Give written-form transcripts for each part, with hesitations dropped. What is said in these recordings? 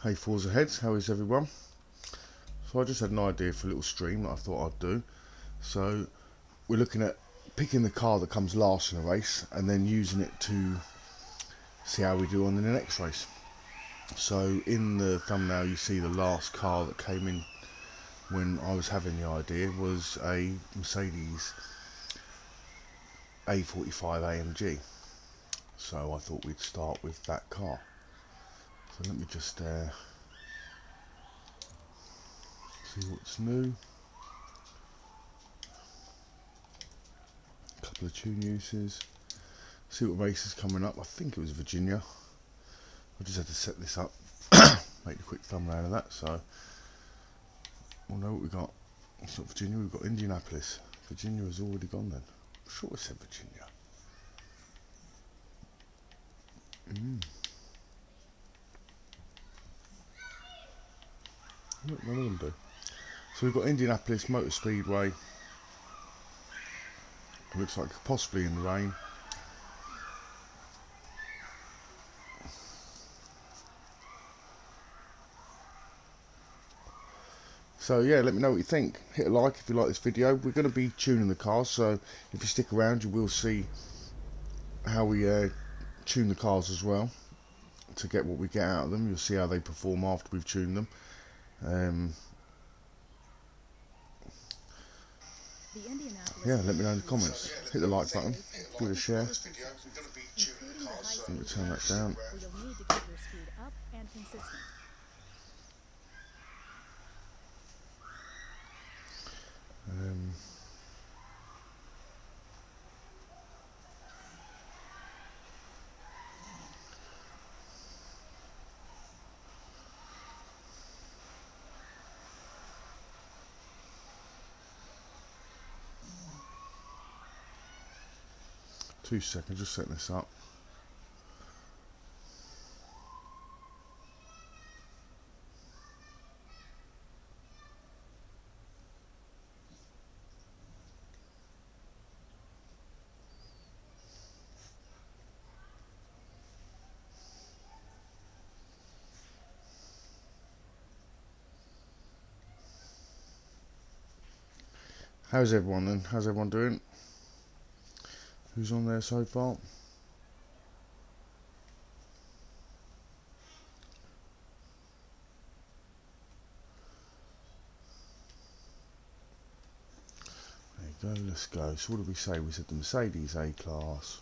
Hey Forza heads, how is everyone? So I just had an idea for a little stream that I thought I'd do. So we're looking at picking the car that comes last in a race and then using it to see how we do on in the next race. So in the thumbnail you see the last car that came in when I was having the idea was a Mercedes A45 AMG. So I thought we'd start with that car. So let me just see what's new. A couple of tune uses. See what race is coming up. I think it was Virginia. I just had to set this up, make a quick thumbnail of that. So we'll know what we got. It's not Virginia. We've got Indianapolis. Virginia has already gone then. I'm sure I said Virginia. Look, none of them do. So we've got Indianapolis Motor Speedway. Looks like possibly in the rain. So yeah, let me know what you think. Hit a like if you like this video. We're going to be tuning the cars, so if you stick around you will see how we tune the cars as well to get what we get out of them. You'll see how they perform after we've tuned them. Yeah, let me know in the comments. Hit the like button, give it a share. Let me turn that down. Two seconds, just setting this up. How's everyone then? How's everyone doing? Who's on there so far? There you go, let's go. So what did we say? We said the Mercedes A-Class.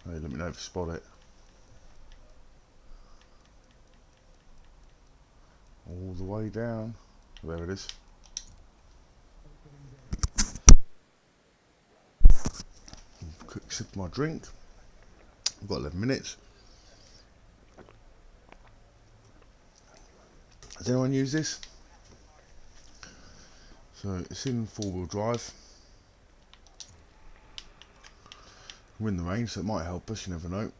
Hey, let me know if you spot it. All the way down. There it is. Quick sip of my drink. I've got 11 minutes. Has anyone used this? So it's in four-wheel drive. We're in the rain, so it might help us, you never know.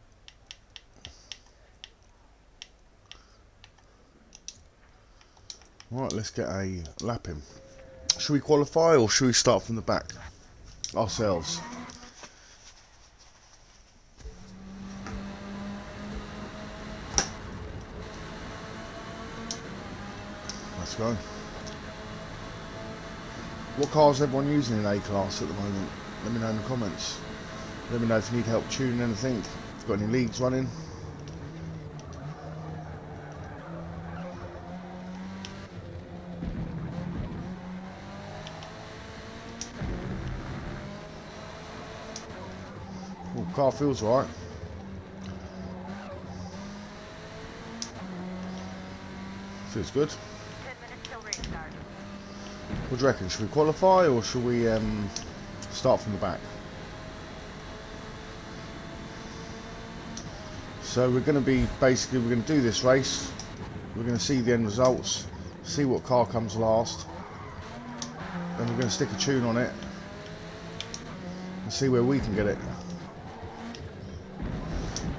Right, let's get a lap in. Should we qualify or should we start from the back ourselves? Let's go. What cars is everyone using in A-Class at the moment? Let me know in the comments. Let me know if you need help tuning anything, if you've got any leagues running. Oh, car feels right. Feels good. 10 minutes till restart. What do you reckon? Should we qualify or should we start from the back? So we're going to be basically we're going to do this race. We're going to see the end results, see what car comes last, then we're going to stick a tune on it and see where we can get it.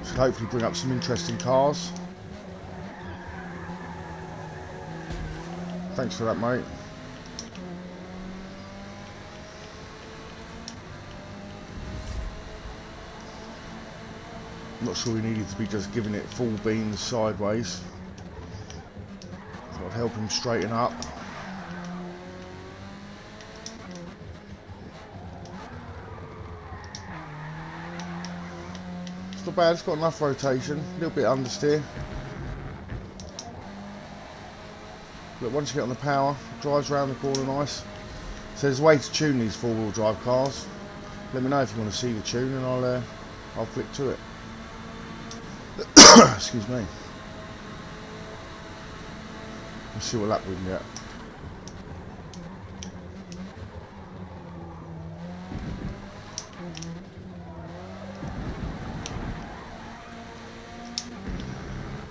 Should hopefully bring up some interesting cars. Thanks for that, mate. I'm not sure he needed to be just giving it full beans sideways. Thought I'd help him straighten up. It's not bad, it's got enough rotation, a little bit understeer. But once you get on the power, it drives around the corner nice. So there's a way to tune these four-wheel drive cars. Let me know if you want to see the tune and I'll flick to it. Excuse me. Let's see what lap we can get.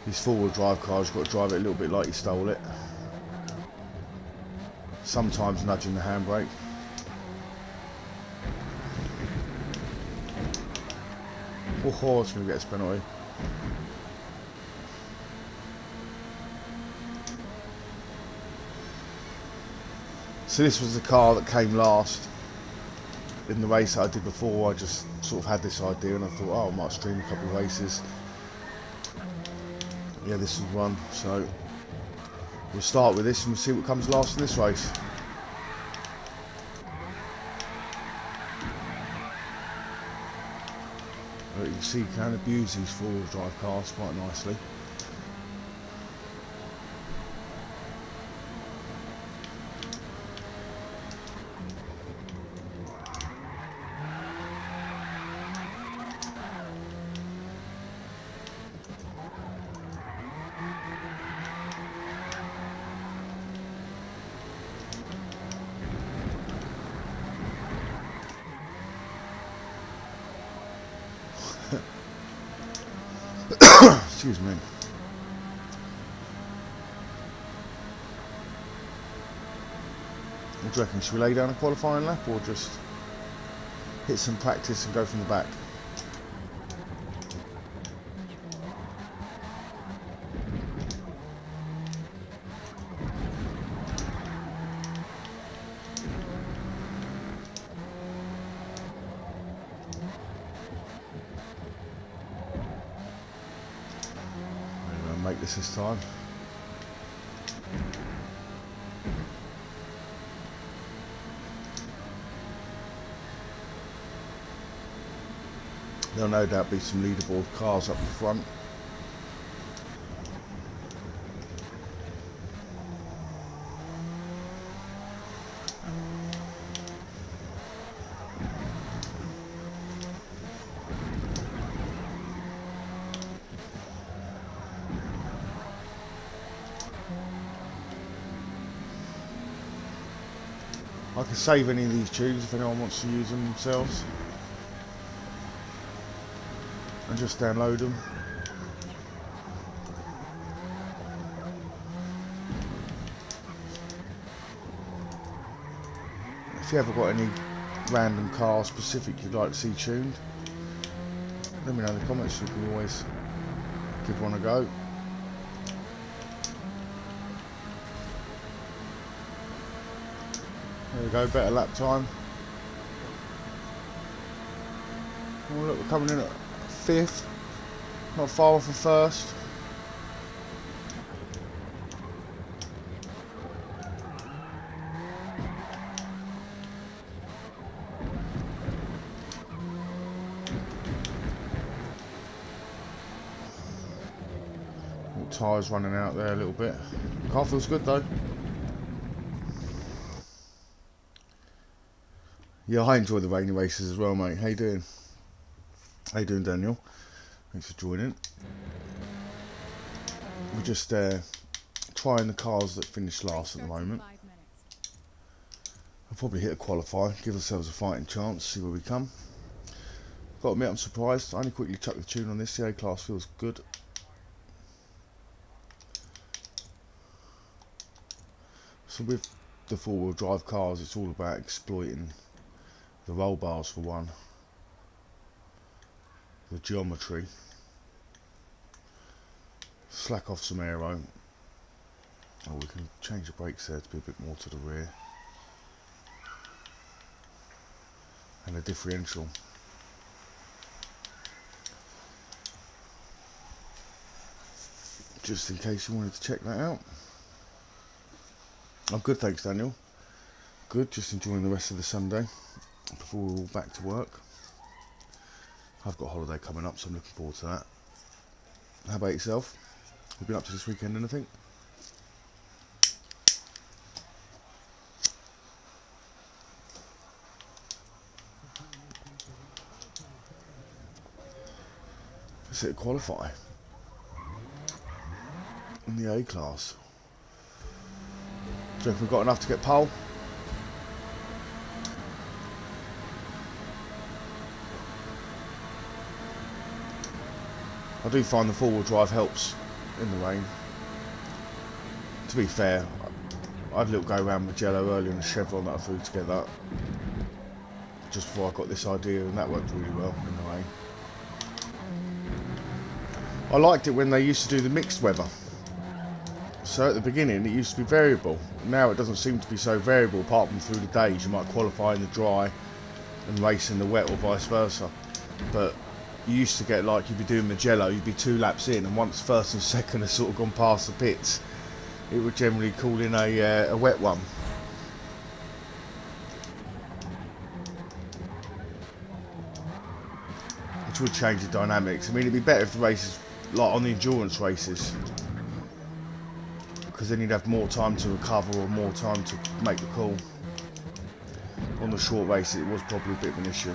These four-wheel drive cars, you've got to drive it a little bit like you stole it. Sometimes nudging the handbrake. Oh, it's going to get a penalty. So this was the car that came last in the race that I did before. I just sort of had this idea and I thought, oh, I might stream a couple of races. Yeah, this is one. So we'll start with this and we'll see what comes last in this race. But you can see you can abuse these four-wheel drive cars quite nicely. Excuse me. What do you reckon? Should we lay down a qualifying lap or just hit some practice and go from the back? Make this time. There'll no doubt be some leaderboard cars up the front. I can save any of these tunes if anyone wants to use them themselves. And just download them. If you ever got any random car specific you'd like to see tuned, let me know in the comments. You can always give one a go. There we go, better lap time. Oh look, we're coming in at 5th, not far off the 1st. Tyres running out there a little bit. Car feels good though. Yeah, I enjoy the rainy races as well, mate. How you doing? How you doing, Daniel? Thanks for joining. We're just trying the cars that finished last at the moment. I'll probably hit a qualify, give ourselves a fighting chance, see where we come. Got to admit, I'm surprised. I only quickly chucked the tune on this. The A-Class feels good. So with the four-wheel drive cars, it's all about exploiting the roll bars for one, the geometry, slack off some aero. Oh, we can change the brakes there to be a bit more to the rear, and a differential. just in case you wanted to check that out. I'm good, thanks Daniel. Good, just enjoying the rest of the Sunday before we're all back to work. I've got a holiday coming up, so I'm looking forward to that. How about yourself? Have you been up to this weekend, anything? Let's hit qualify in the A class. Do you reckon we've got enough to get pole? I do find the four-wheel drive helps in the rain. To be fair, I had a little go around with Jello earlier in the Chevron that I threw together just before I got this idea, and that worked really well in the rain. I liked it when they used to do the mixed weather. So at the beginning it used to be variable. Now it doesn't seem to be so variable, apart from through the days. You might qualify in the dry and race in the wet, or vice versa. But you used to get, like, you'd be doing Mugello, you'd be 2 laps in, and once first and second have sort of gone past the pits, it would generally call in a wet one. Which would change the dynamics. I mean, it'd be better if the races, like on the endurance races, because then you'd have more time to recover or more time to make the call. On the short races it was probably a bit of an issue.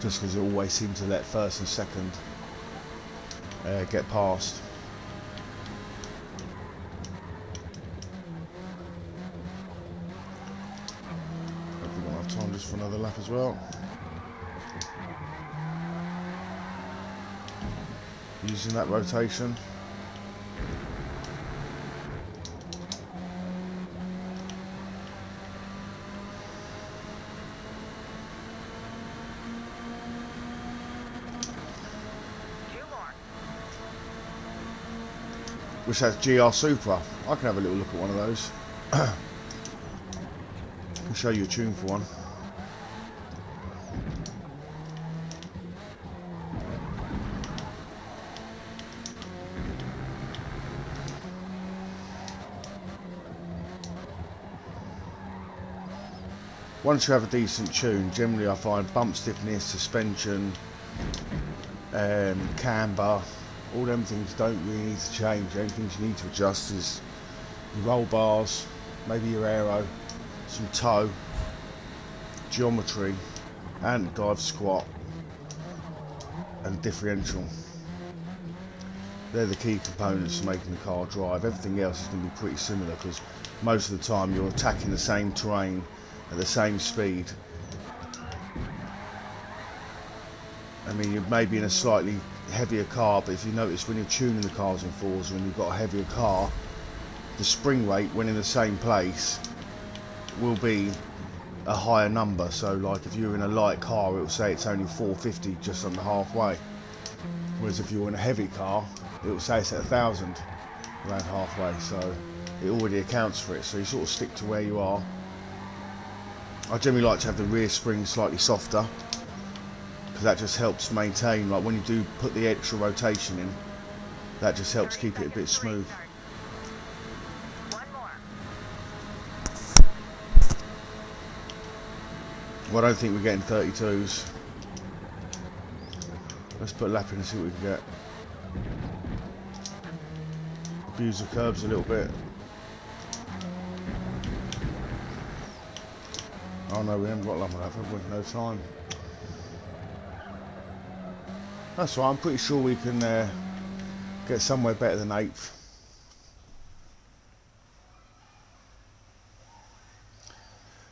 Just because it always seemed to let first and second get past. Hope we won't have time just for another lap as well. Using that rotation. Which has GR Supra. I can have a little look at one of those. I can show you a tune for one. Once you have a decent tune, generally I find bump stiffness, suspension, camber, all them things don't really need to change. The only things you need to adjust is your roll bars, maybe your aero, some toe, geometry, and dive squat, and differential. They're the key components to making the car drive. Everything else is going to be pretty similar, because most of the time you're attacking the same terrain at the same speed. I mean, you may be in a slightly heavier car, but if you notice when you're tuning the cars in Forza and you've got a heavier car, the spring rate when in the same place will be a higher number. So like if you're in a light car, it will say it's only 450 just under halfway, whereas if you're in a heavy car it will say it's at 1000 around halfway. So it already accounts for it, so you sort of stick to where you are. I generally like to have the rear spring slightly softer, because that just helps maintain, like when you do put the extra rotation in, that just helps keep it a bit smooth. Well, I don't think we're getting 32s. Let's put a lap in and see what we can get. Abuse the curbs a little bit. Oh no, we haven't got long enough, have we? No time. That's right, I'm pretty sure we can get somewhere better than 8th.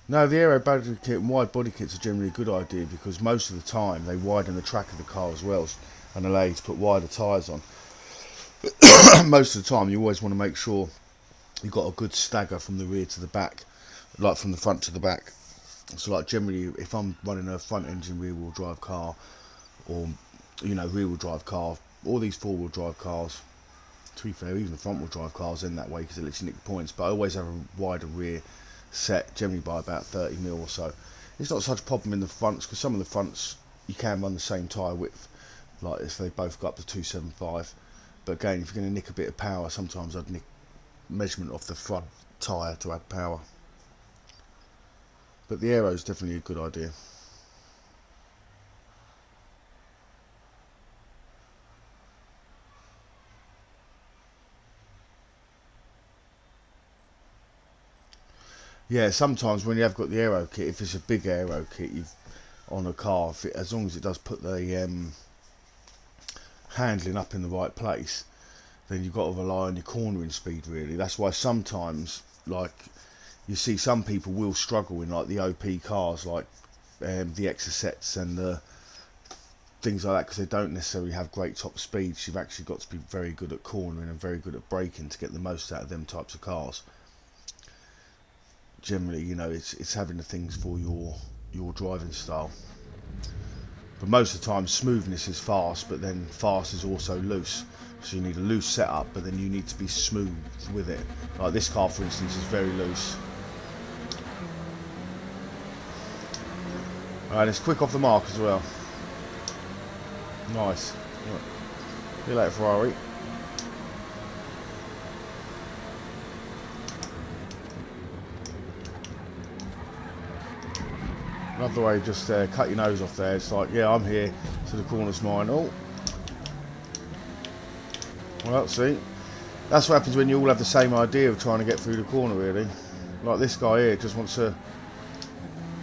No, the aero body kit and wide body kits are generally a good idea, because most of the time they widen the track of the car as well and allow you to put wider tyres on. Most of the time you always want to make sure you've got a good stagger from the rear to the back, like from the front to the back. So like generally if I'm running a front engine rear wheel drive car, or you know, rear wheel drive car, all these 4-wheel drive cars, to be fair, even the front wheel drive cars in that way, because it lets you nick the points, but I always have a wider rear set, generally by about 30mm or so. It's not such a problem in the fronts, because some of the fronts you can run the same tyre width, like if they both got up to 275. But again, if you're going to nick a bit of power, sometimes I'd nick measurement off the front tyre to add power. But the aero is definitely a good idea. Yeah, sometimes when you have got the aero kit, if it's a big aero kit you've on a car, as long as it does put the handling up in the right place, then you've got to rely on your cornering speed really. That's why sometimes, like, you see some people will struggle in like the OP cars, like the Exocets and the things like that, because they don't necessarily have great top speeds. You've actually got to be very good at cornering and very good at braking to get the most out of them types of cars. Generally, you know, it's having the things for your driving style. But most of the time, smoothness is fast, but then fast is also loose. So you need a loose setup, but then you need to be smooth with it. Like this car, for instance, is very loose. Alright, it's quick off the mark as well. Nice. Right. See you later, Ferrari. Another way, just cut your nose off there. It's like, yeah, I'm here, so the corner's mine. Oh. Well, see, that's what happens when you all have the same idea of trying to get through the corner, really. Like this guy here just wants to...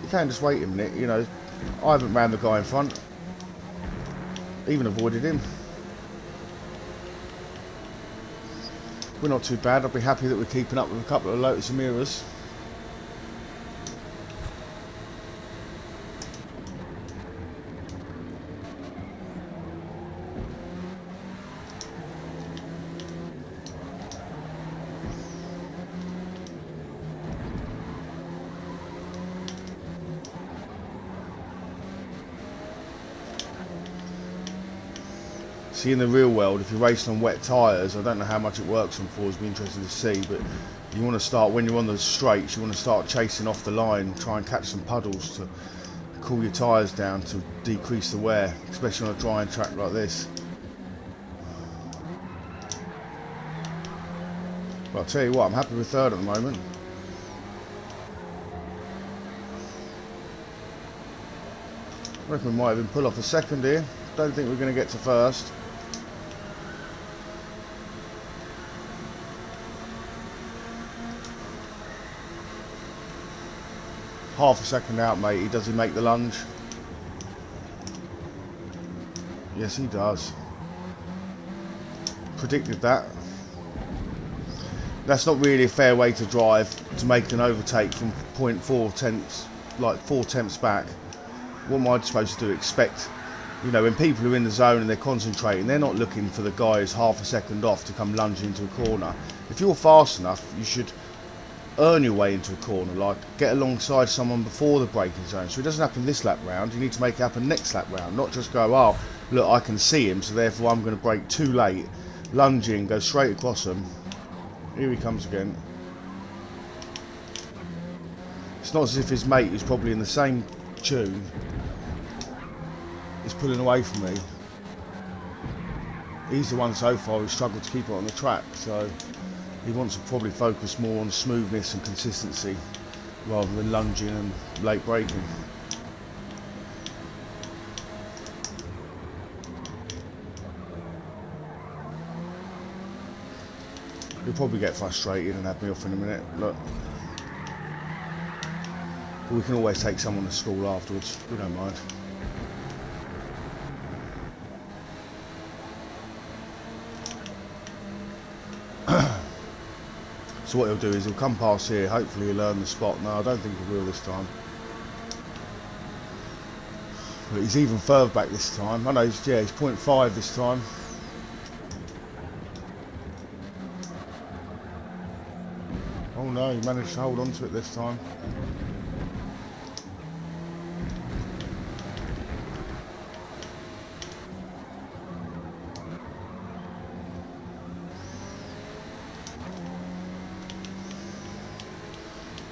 You can just wait a minute, you know. I haven't ran the guy in front. Even avoided him. We're not too bad. I'll be happy that we're keeping up with a couple of Lotus Emiras. See, in the real world, if you're racing on wet tyres, I don't know how much it works on Forza, it'd be interesting to see, but you want to start, when you're on the straights, you want to start chasing off the line, try and catch some puddles to cool your tyres down to decrease the wear, especially on a drying track like this. But I'll tell you what, I'm happy with third at the moment. I reckon we might even pull off a second here. Don't think we're going to get to first. Half a second out, matey. Does he make the lunge? Yes, he does. Predicted that. That's not really a fair way to drive, to make an overtake from 0.4 tenths, like 4 tenths back. What am I supposed to do? Expect, you know, when people are in the zone and they're concentrating, they're not looking for the guy who's half a second off to come lunging into a corner. If you're fast enough, you should earn your way into a corner, like get alongside someone before the braking zone. So it doesn't happen this lap round, you need to make it happen next lap round, not just go, oh, look, I can see him, so therefore I'm going to brake too late, lunge in, go straight across him. Here he comes again. It's not as if his mate, who's probably in the same tune, is pulling away from me. He's the one so far who's struggled to keep it on the track, so he wants to probably focus more on smoothness and consistency rather than lunging and late braking. He'll probably get frustrated and have me off in a minute. Look, but we can always take someone to school afterwards. We don't mind. So what he'll do is he'll come past here, hopefully he'll learn the spot. No, I don't think he will this time. But he's even further back this time. I know, he's 0.5 this time. Oh no, he managed to hold on to it this time.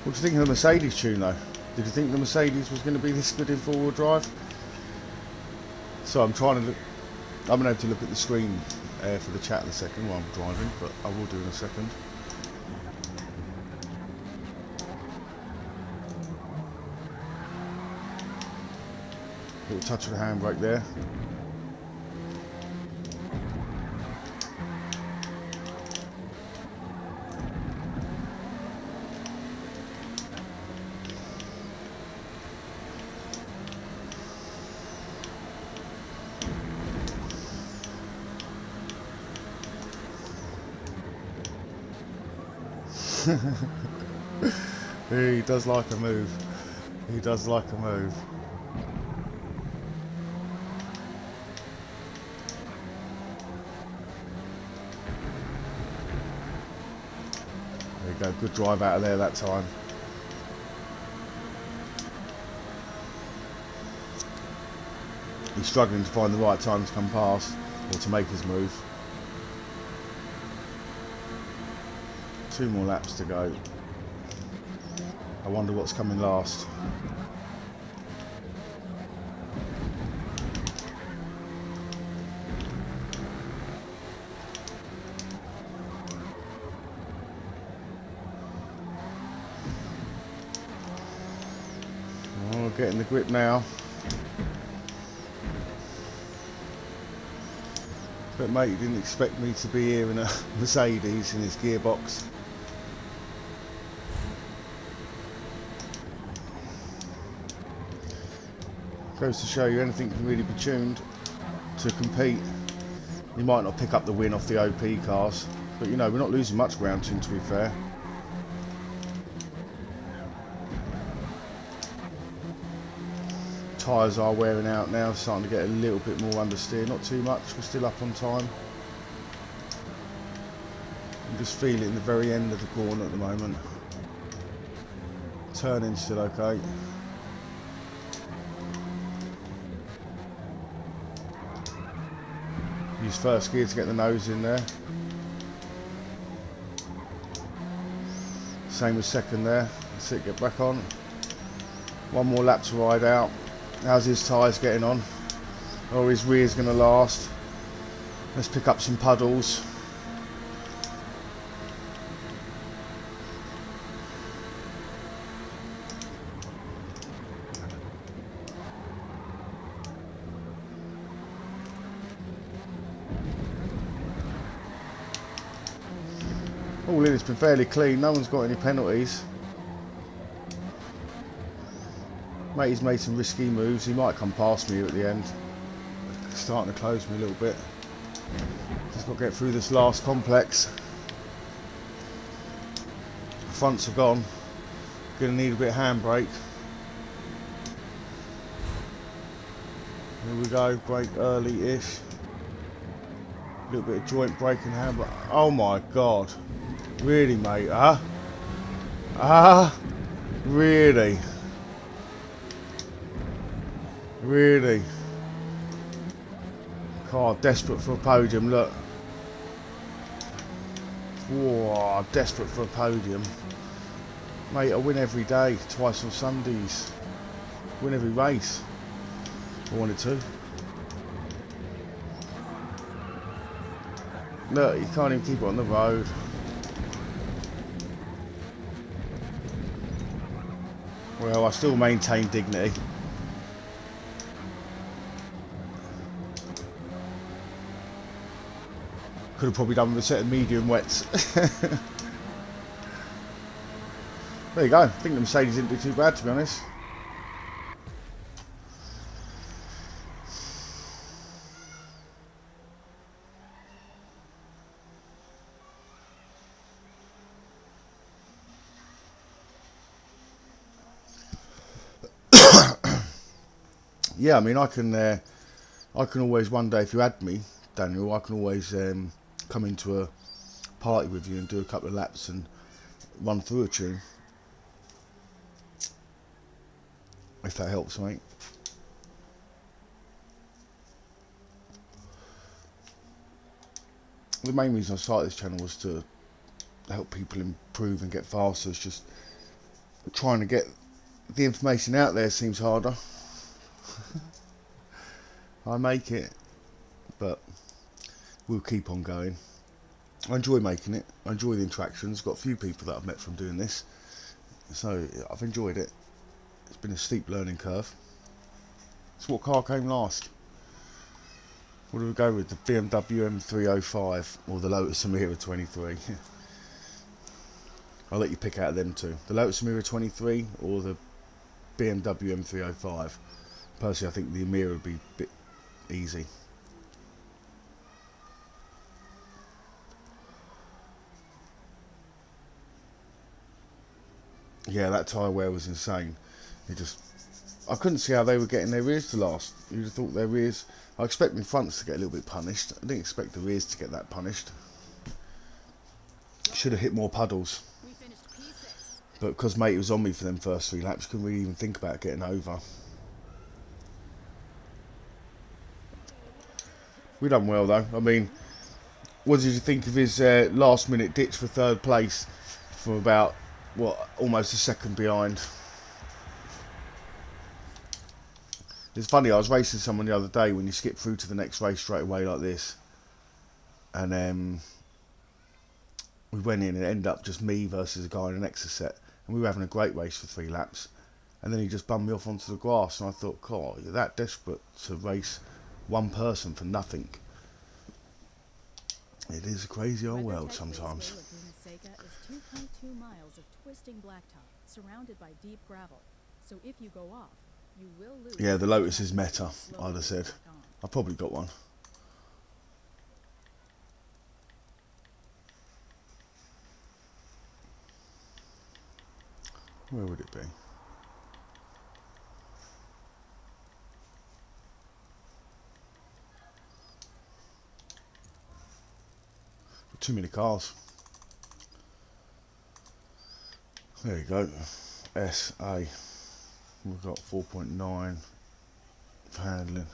What do you think of the Mercedes tune though? Did you think the Mercedes was going to be this good in four-wheel drive? So I'm trying to haven't been able to look at the screen for the chat in a second while I'm driving, but I will do in a second. Little touch of the handbrake there. He does like a move. He does like a move. There you go, good drive out of there that time. He's struggling to find the right time to come past or to make his move. 2 more laps to go. I wonder what's coming last. Oh, getting the grip now. But mate, you didn't expect me to be here in a Mercedes in his gearbox. Goes to show you anything can really be tuned to compete. You might not pick up the win off the OP cars, but you know, we're not losing much ground to be fair. Tyres are wearing out now, starting to get a little bit more understeer, not too much, we're still up on time. You just feel it in the very end of the corner at the moment. Turning still okay. Use first gear to get the nose in there. Same with second there. That's it, get back on. 1 more lap to ride out. How's his tyres getting on? Oh, his rear's going to last. Let's pick up some puddles. All in, it's been fairly clean, no one's got any penalties. Mate, he's made some risky moves, he might come past me at the end. Starting to close me a little bit. Just got to get through this last complex. The fronts are gone. Gonna need a bit of handbrake. Here we go, brake early-ish. A little bit of joint braking handbrake. Oh my god. Really, mate, huh? Really? Really? Car desperate for a podium, look. Whoa, desperate for a podium. Mate, I win every day, twice on Sundays. Win every race. I wanted to. Look, you can't even keep it on the road. Well, I still maintain dignity. Could have probably done with a set of medium wets. There you go. I think the Mercedes didn't do too bad, to be honest. Yeah, I mean, I can always one day, if you had me, Daniel, I can always come into a party with you and do a couple of laps and run through a tune, if that helps, mate. The main reason I started this channel was to help people improve and get faster. It's just trying to get the information out there seems harder. I make it. but we'll keep on going. I enjoy making it. I enjoy the interactions. Got a few people that I've met from doing this, so I've enjoyed it. It's been a steep learning curve. So what car came last? What do we go with? The BMW M305 or the Lotus Emira 23? I'll let you pick out of them two. The Lotus Emira 23 or the BMW M305. Personally, I think the Emira would be a bit easy. Yeah, that tyre wear was insane. I couldn't see how they were getting their rears to last. You'd have thought their rears... I expect my fronts to get a little bit punished. I didn't expect the rears to get that punished. Should have hit more puddles. But because mate was on me for them first 3 laps, couldn't really even think about getting over. We done well though. I mean, what did you think of his last minute ditch for 3rd place from about, what, almost a second behind? It's funny, I was racing someone the other day when you skip through to the next race straight away like this. And we went in and it ended up just me versus a guy in an extra set. And we were having a great race for 3 laps. And then he just bummed me off onto the grass. And I thought, God, you're that desperate to race one person for nothing. It is a crazy old world sometimes. Is 2.2 miles of twisting blacktop surrounded by deep gravel. So if you go off, you will lose. Yeah, the Lotus is meta, I'd have said. I've probably got one. Where would it be? Too many cars. There you go. SA. We've got 4.9 for handling.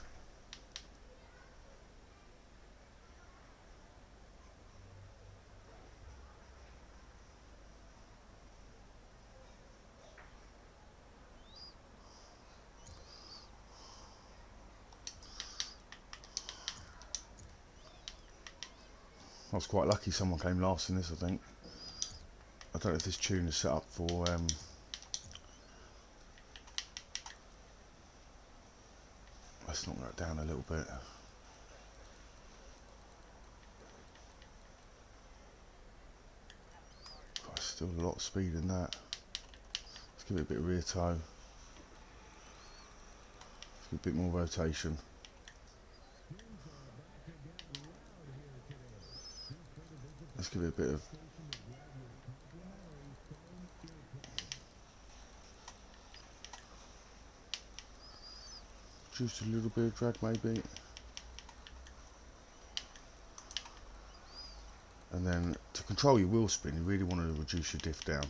I was quite lucky someone came last in this, I think. I don't know if this tune is set up for let's knock that down a little bit. God, still a lot of speed in that. Let's give it a bit of rear toe. Let's give it a bit more rotation. Let's give it a bit of just a little bit of drag maybe. And then to control your wheel spin, you really want to reduce your diff down.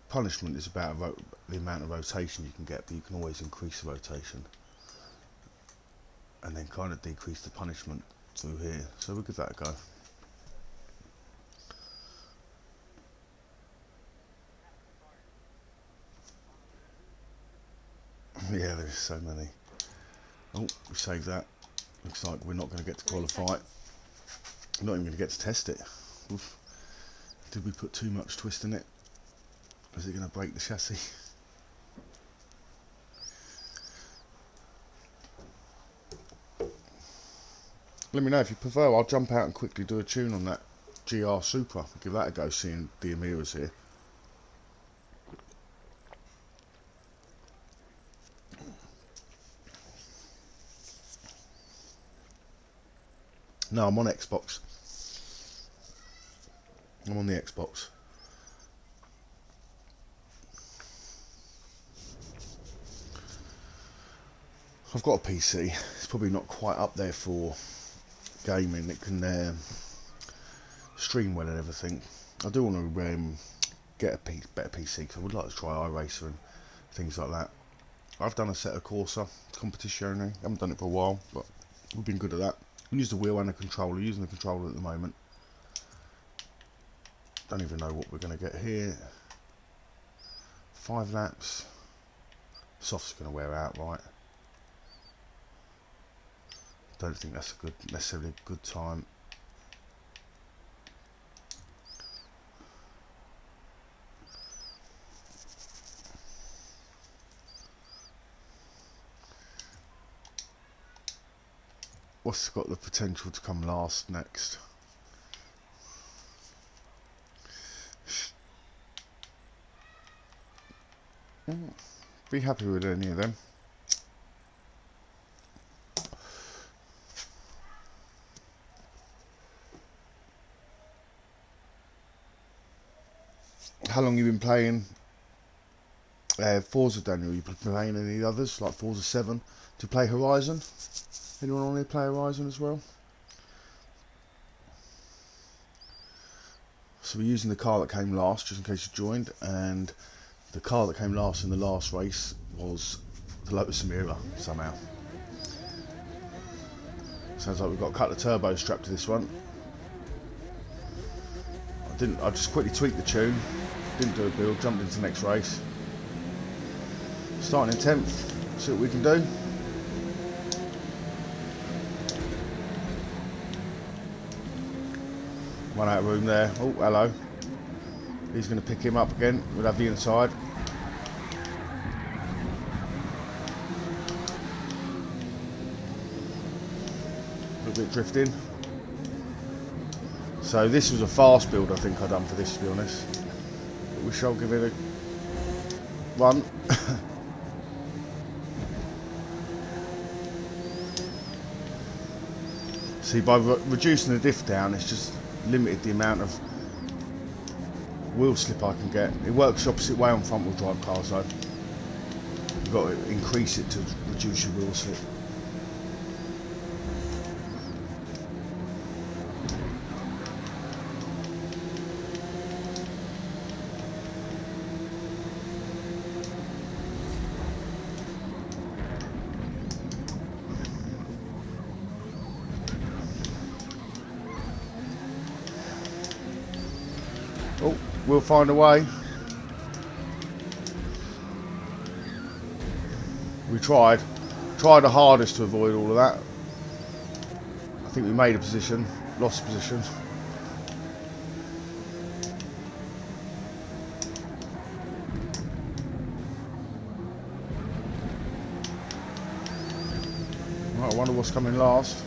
Punishment is about the amount of rotation you can get, but you can always increase the rotation. And then kind of decrease the punishment through here. So we'll give that a go. Yeah, there's so many. Oh, we saved that. Looks like we're not going to get to qualify. We're not even going to get to test it. Oof. Did we put too much twist in it? Is it going to break the chassis? Let me know if you prefer. I'll jump out and quickly do a tune on that GR Supra. Give that a go, seeing the Emira's here. No, I'm on Xbox. I'm on the Xbox. I've got a PC. It's probably not quite up there for gaming. It can stream well and everything. I do want to get a better PC because I would like to try iRacer and things like that. I've done a set of Corsa competition. I haven't done it for a while, but we've been good at that. We use the wheel and the controller. Using the controller at the moment. Don't even know what we're going to get here. 5 laps. Soft's going to wear out, right? Don't think that's necessarily a good time. What's got the potential to come last next? Be happy with any of them. How long you been playing Forza, Daniel? You been playing any others like Forza 7? Do you play Horizon? Anyone on here play Horizon as well? So we're using the car that came last, just in case you joined, and the car that came last in the last race was the Lotus Emira somehow. Sounds like we've got a couple of turbos strapped to this one. I just quickly tweaked the tune, didn't do a build, jumped into the next race. Starting in 10th, see what we can do. One out of room there. Oh, hello. He's going to pick him up again. We'll have the inside. A little bit drifting. So this was a fast build I think I've done for this, to be honest. But we shall give it a run. See, by reducing the diff down, it's just limited the amount of wheel slip I can get. It works the opposite way on front wheel drive cars though. You've got to increase it to reduce your wheel slip. Oh, we'll find a way. We tried the hardest to avoid all of that. I think we made a position, lost a position. Right, I wonder what's coming last.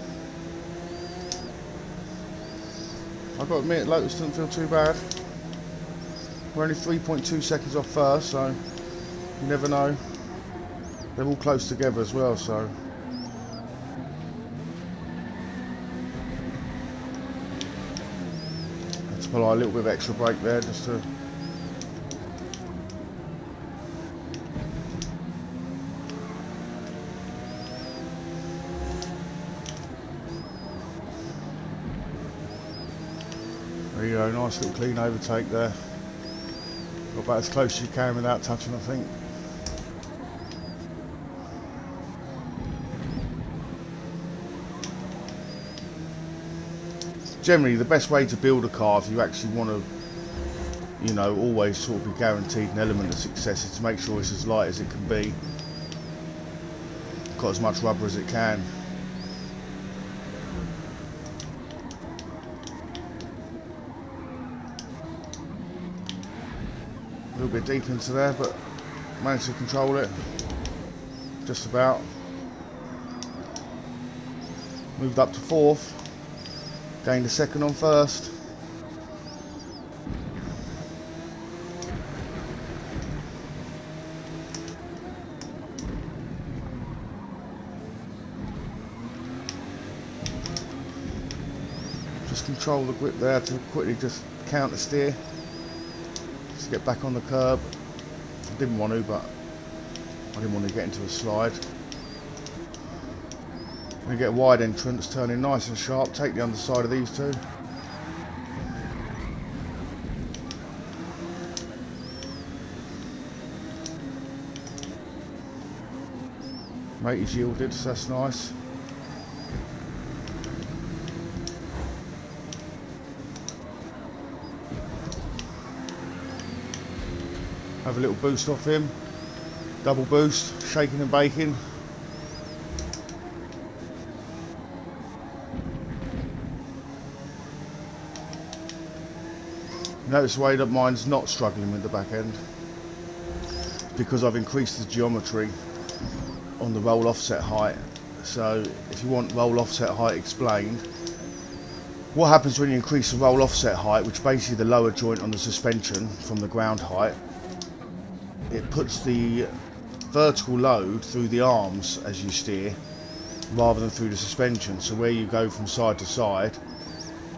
I've got to admit, Lotus doesn't feel too bad. We're only 3.2 seconds off first, so you never know. They're all close together as well, so. Had to apply a little bit of extra brake there just to. There you go, nice little clean overtake there. Got about as close as you can without touching, I think. Generally, the best way to build a car, if you actually want to, you know, always sort of be guaranteed an element of success, is to make sure it's as light as it can be. Got as much rubber as it can. A little bit deep into there, but managed to control it just about. Moved up to 4th, gained a second on 1st. Just control the grip there to quickly just counter steer. To get back on the curb. I didn't want to, but I didn't want to get into a slide. We get a wide entrance, turning nice and sharp, take the underside of these two. Mate is yielded, so that's nice. Have a little boost off him, double boost, shaking and baking. Notice the way that mine's not struggling with the back end, because I've increased the geometry on the roll offset height. So if you want roll offset height explained, what happens when you increase the roll offset height, which is basically the lower joint on the suspension from the ground height, it puts the vertical load through the arms as you steer rather than through the suspension. So where you go from side to side,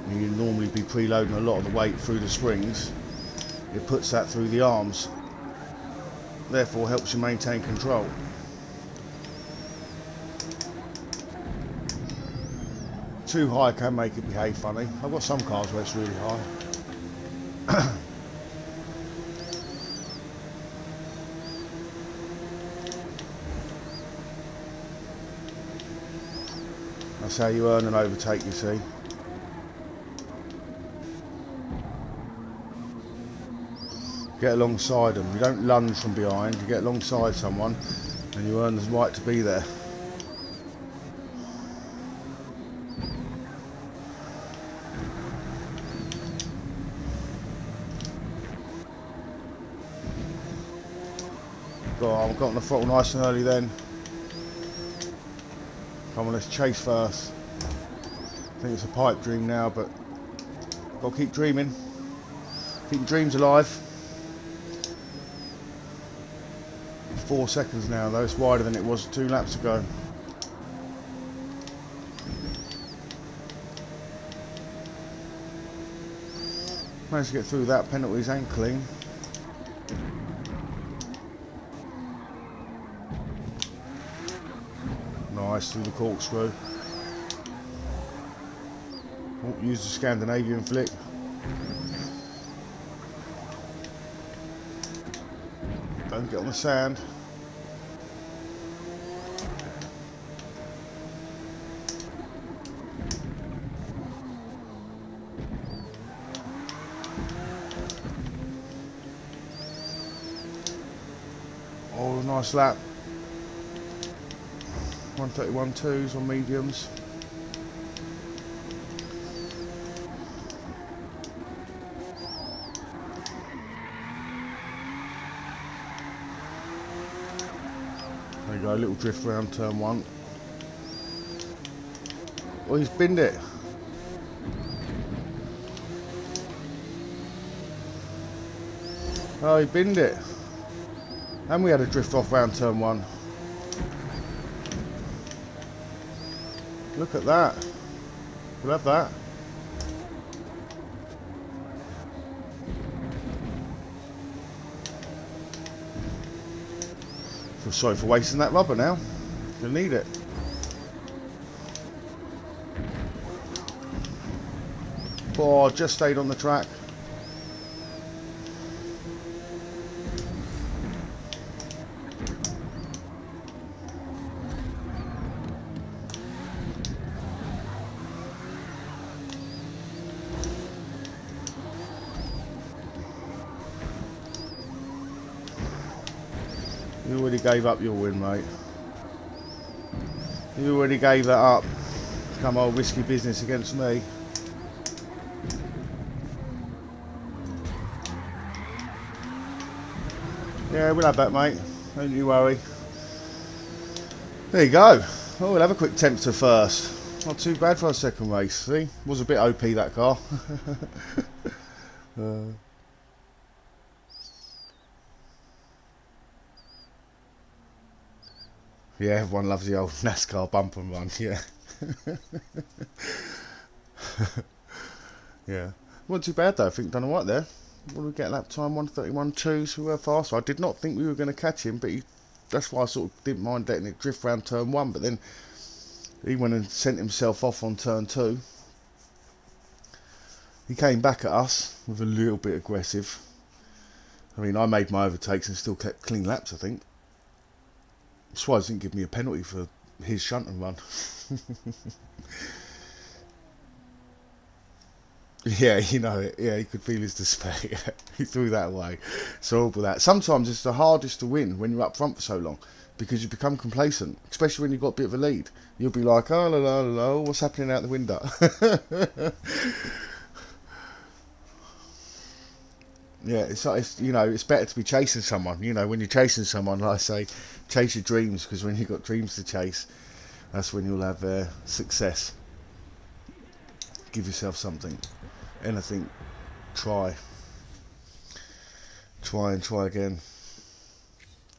and you normally be preloading a lot of the weight through the springs, it puts that through the arms, therefore helps you maintain control. Too high can make it behave funny. I've got some cars where it's really high. That's how you earn an overtake, you see. Get alongside them. You don't lunge from behind, you get alongside someone and you earn the right to be there. I've got on the throttle nice and early then. Come on, let's chase first. I think it's a pipe dream now, but got to keep dreaming. Keep your dreams alive. 4 seconds now though, it's wider than it was 2 laps ago. Managed to get through that, penalties and clean. Nice, through the corkscrew. Oh, use the Scandinavian flick. Don't get on the sand. Oh, nice lap. 1:31.2s on mediums. There you go, a little drift round turn 1. Oh, he's binned it. Oh, he binned it. And we had a drift off round turn 1. Look at that. We'll have that. Feel sorry for wasting that rubber now. You'll need it. Oh, just stayed on the track. You already gave up your win, mate. You already gave that up. Come on, risky business against me. Yeah, we'll have that, mate. Don't you worry. There you go. Oh, we'll have a quick temp to first. Not too bad for a second race. See? Was a bit OP, that car. Yeah, everyone loves the old NASCAR bump and run, yeah. Yeah. Wasn't too bad though, I think done alright there. What did we get lap time? 1:31.2, so we were fast. I did not think we were going to catch him, but that's why I sort of didn't mind letting it drift round turn 1, but then he went and sent himself off on turn 2. He came back at us with a little bit aggressive. I mean, I made my overtakes and still kept clean laps, I think. Swaz didn't give me a penalty for his shunt and run. Yeah, you know it. Yeah, he could feel his despair. He threw that away. So horrible that. Sometimes it's the hardest to win when you're up front for so long, because you become complacent, especially when you've got a bit of a lead. You'll be like, oh, la, la, la, la, what's happening out the window? Yeah, it's like, you know, it's better to be chasing someone. You know, when you're chasing someone, like I say, chase your dreams, because when you've got dreams to chase, that's when you'll have success. Give yourself something, anything. Try, and try again.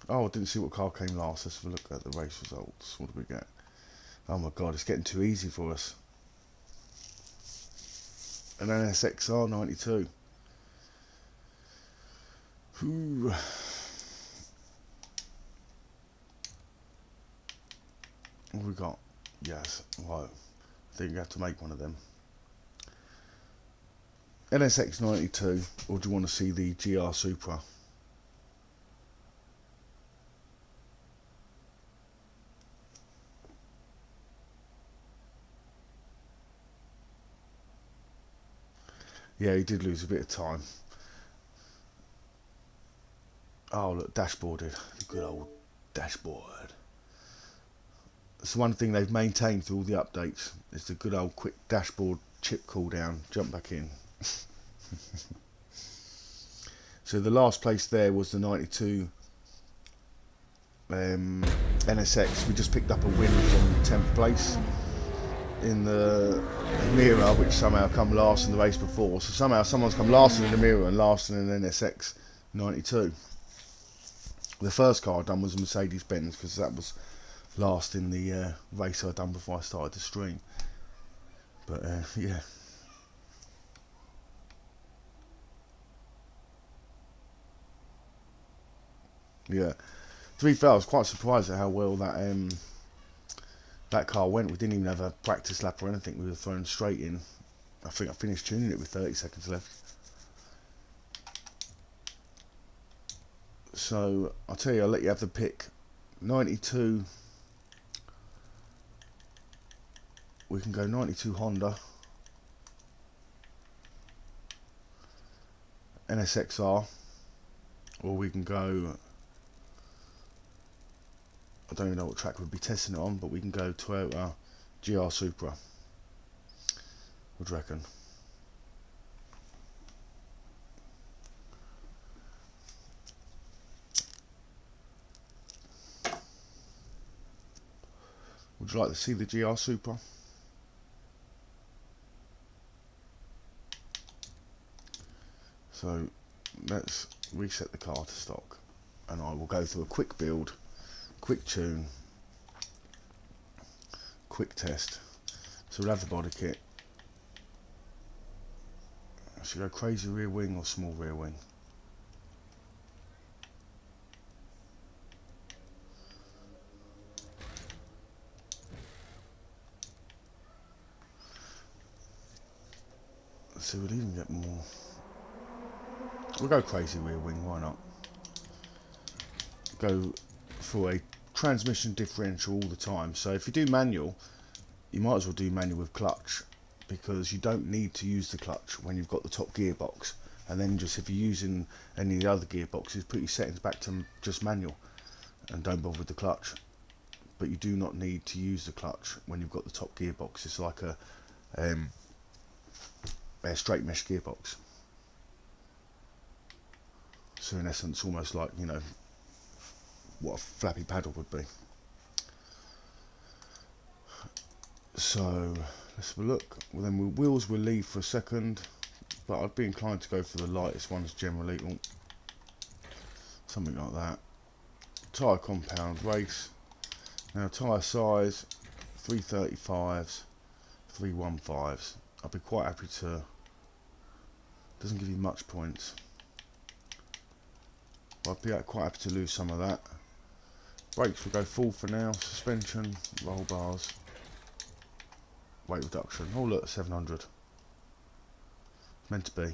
Oh, I didn't see what car came last. Let's have a look at the race results. What do we get? Oh my God, it's getting too easy for us. An NSXR 92. Ooh. What have we got? Yes, right. I think you have to make one of them. NSX 92, or do you want to see the GR Supra? Yeah, he did lose a bit of time. Oh, look, dashboarded. Good old dashboard. It's the one thing they've maintained through all the updates. It's the good old quick dashboard chip cooldown. Jump back in. So the last place there was the 92 NSX. We just picked up a win from 10th place in the Mira, which somehow come last in the race before. So somehow someone's come last in the Mira and last in an NSX 92. The first car I done was a Mercedes Benz, because that was last in the race I done before I started the stream. But yeah. Yeah. To be fair, I was quite surprised at how well that car went. We didn't even have a practice lap or anything. We were thrown straight in. I think I finished tuning it with 30 seconds left. So I'll tell you, I'll let you have the pick. 92. We can go 92 Honda. NSXR. Or we can go, I don't even know what track we'd be testing it on, but we can go Toyota GR Supra. What do you reckon? Would you like to see the GR Supra? So let's reset the car to stock, and I will go through a quick build, quick tune, quick test. So we'll have the body kit. Should I go crazy rear wing or small rear wing? So we'll even get more. We'll go crazy rear wing, why not? Go for a transmission differential all the time. So if you do manual, you might as well do manual with clutch, because you don't need to use the clutch when you've got the top gearbox. And then just if you're using any of the other gearboxes, put your settings back to just manual and don't bother with the clutch. But you do not need to use the clutch when you've got the top gearbox. It's like a straight mesh gearbox. So in essence, almost like, you know, what a flappy paddle would be. So let's have a look. Well, then wheels we'll leave for a second, but I'd be inclined to go for the lightest ones generally, or something like that. Tyre compound race. Now tyre size 335s, 315s. I'd be quite happy to. Doesn't give you much points. I'd be quite happy to lose some of that. Brakes will go full for now. Suspension, roll bars, weight reduction. Oh look, 700. Meant to be.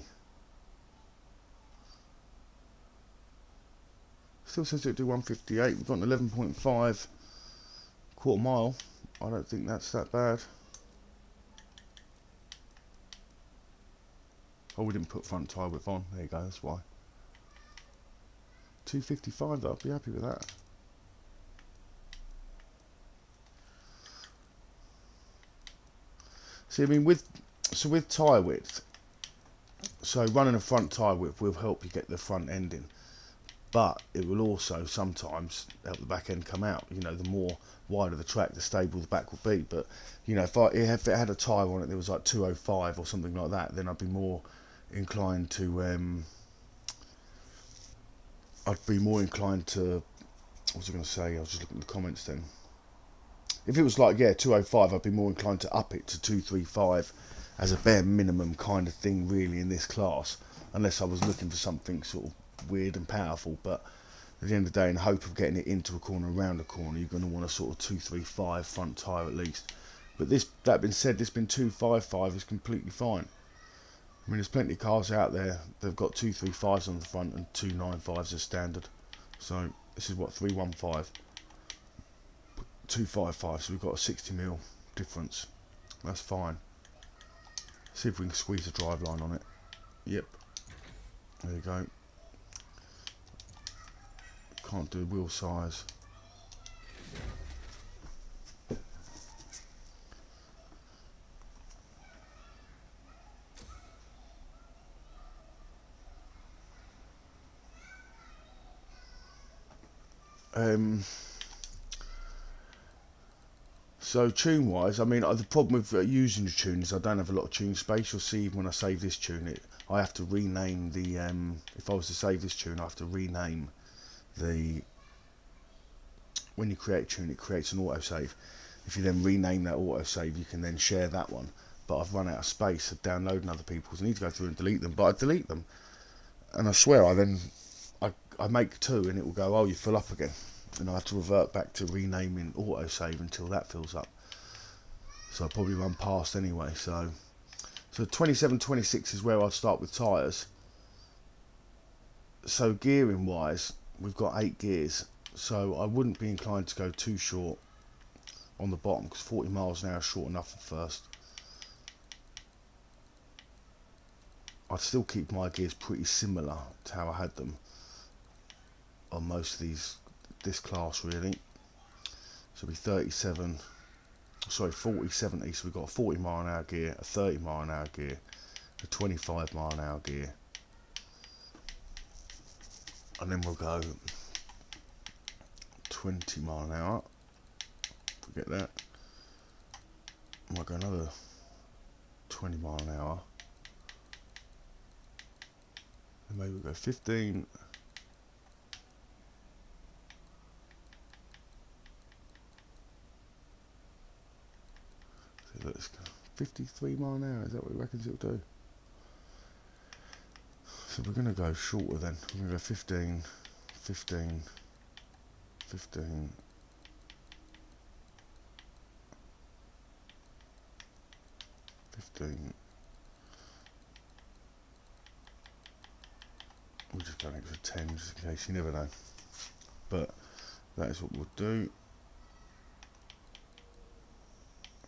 Still says it'll do 158. We've got an 11.5 quarter mile. I don't think that's that bad. Oh, we didn't put front tyre width on. There you go, that's why. 255 though, I'd be happy with that. See, I mean, with tyre width, So running a front tyre width will help you get the front end in, but it will also sometimes help the back end come out. You know, the more wider the track, the stable the back will be. But you know, if it had a tyre on it that was like 205 or something like that, then I'd be more inclined to what was I going to say? I was just looking at the comments then. If it was like, yeah, 205, I'd be more inclined to up it to 235 as a bare minimum kind of thing, really, in this class, unless I was looking for something sort of weird and powerful. But at the end of the day, in the hope of getting it into a corner, around a corner, you're going to want a sort of 235 front tyre at least. But that being said, this bin 255 is completely fine. I mean, there's plenty of cars out there that've got 235s on the front and 295s as standard. So this is what, 315, 255, so we've got a 60mm difference. That's fine. See if we can squeeze a drive line on it. Yep. There you go. Can't do wheel size. So tune wise, I mean, the problem with using the tune is I don't have a lot of tune space. You'll see when I save this tune, I have to rename the if I was to save this tune, I have to rename the, when you create a tune, it creates an autosave. If you then rename that autosave, you can then share that one. But I've run out of space of downloading other people's. I need to go through and delete them, but I delete them, and I swear I make two, and it will go, oh, you fill up again, and I have to revert back to renaming autosave until that fills up. So I'll probably run past anyway. So 27, 26 is where I'd start with tyres. So gearing wise, we've got 8 gears, so I wouldn't be inclined to go too short on the bottom, because 40 miles an hour is short enough at first. I'd still keep my gears pretty similar to how I had them on most of this class, really. So it'll be 40, 70, so we've got a 40 mile an hour gear, a 30 mile an hour gear, a 25 mile an hour gear, and then we'll go 20 mile an hour, forget that, we'll go another 20 mile an hour, and maybe we'll go 15, so let's go 53 mile an hour, is that what he reckons it'll do? So we're going to go shorter then, we're going to go 15, 15, 15, 15, we'll just go an extra 10 just in case, you never know, but that is what we'll do.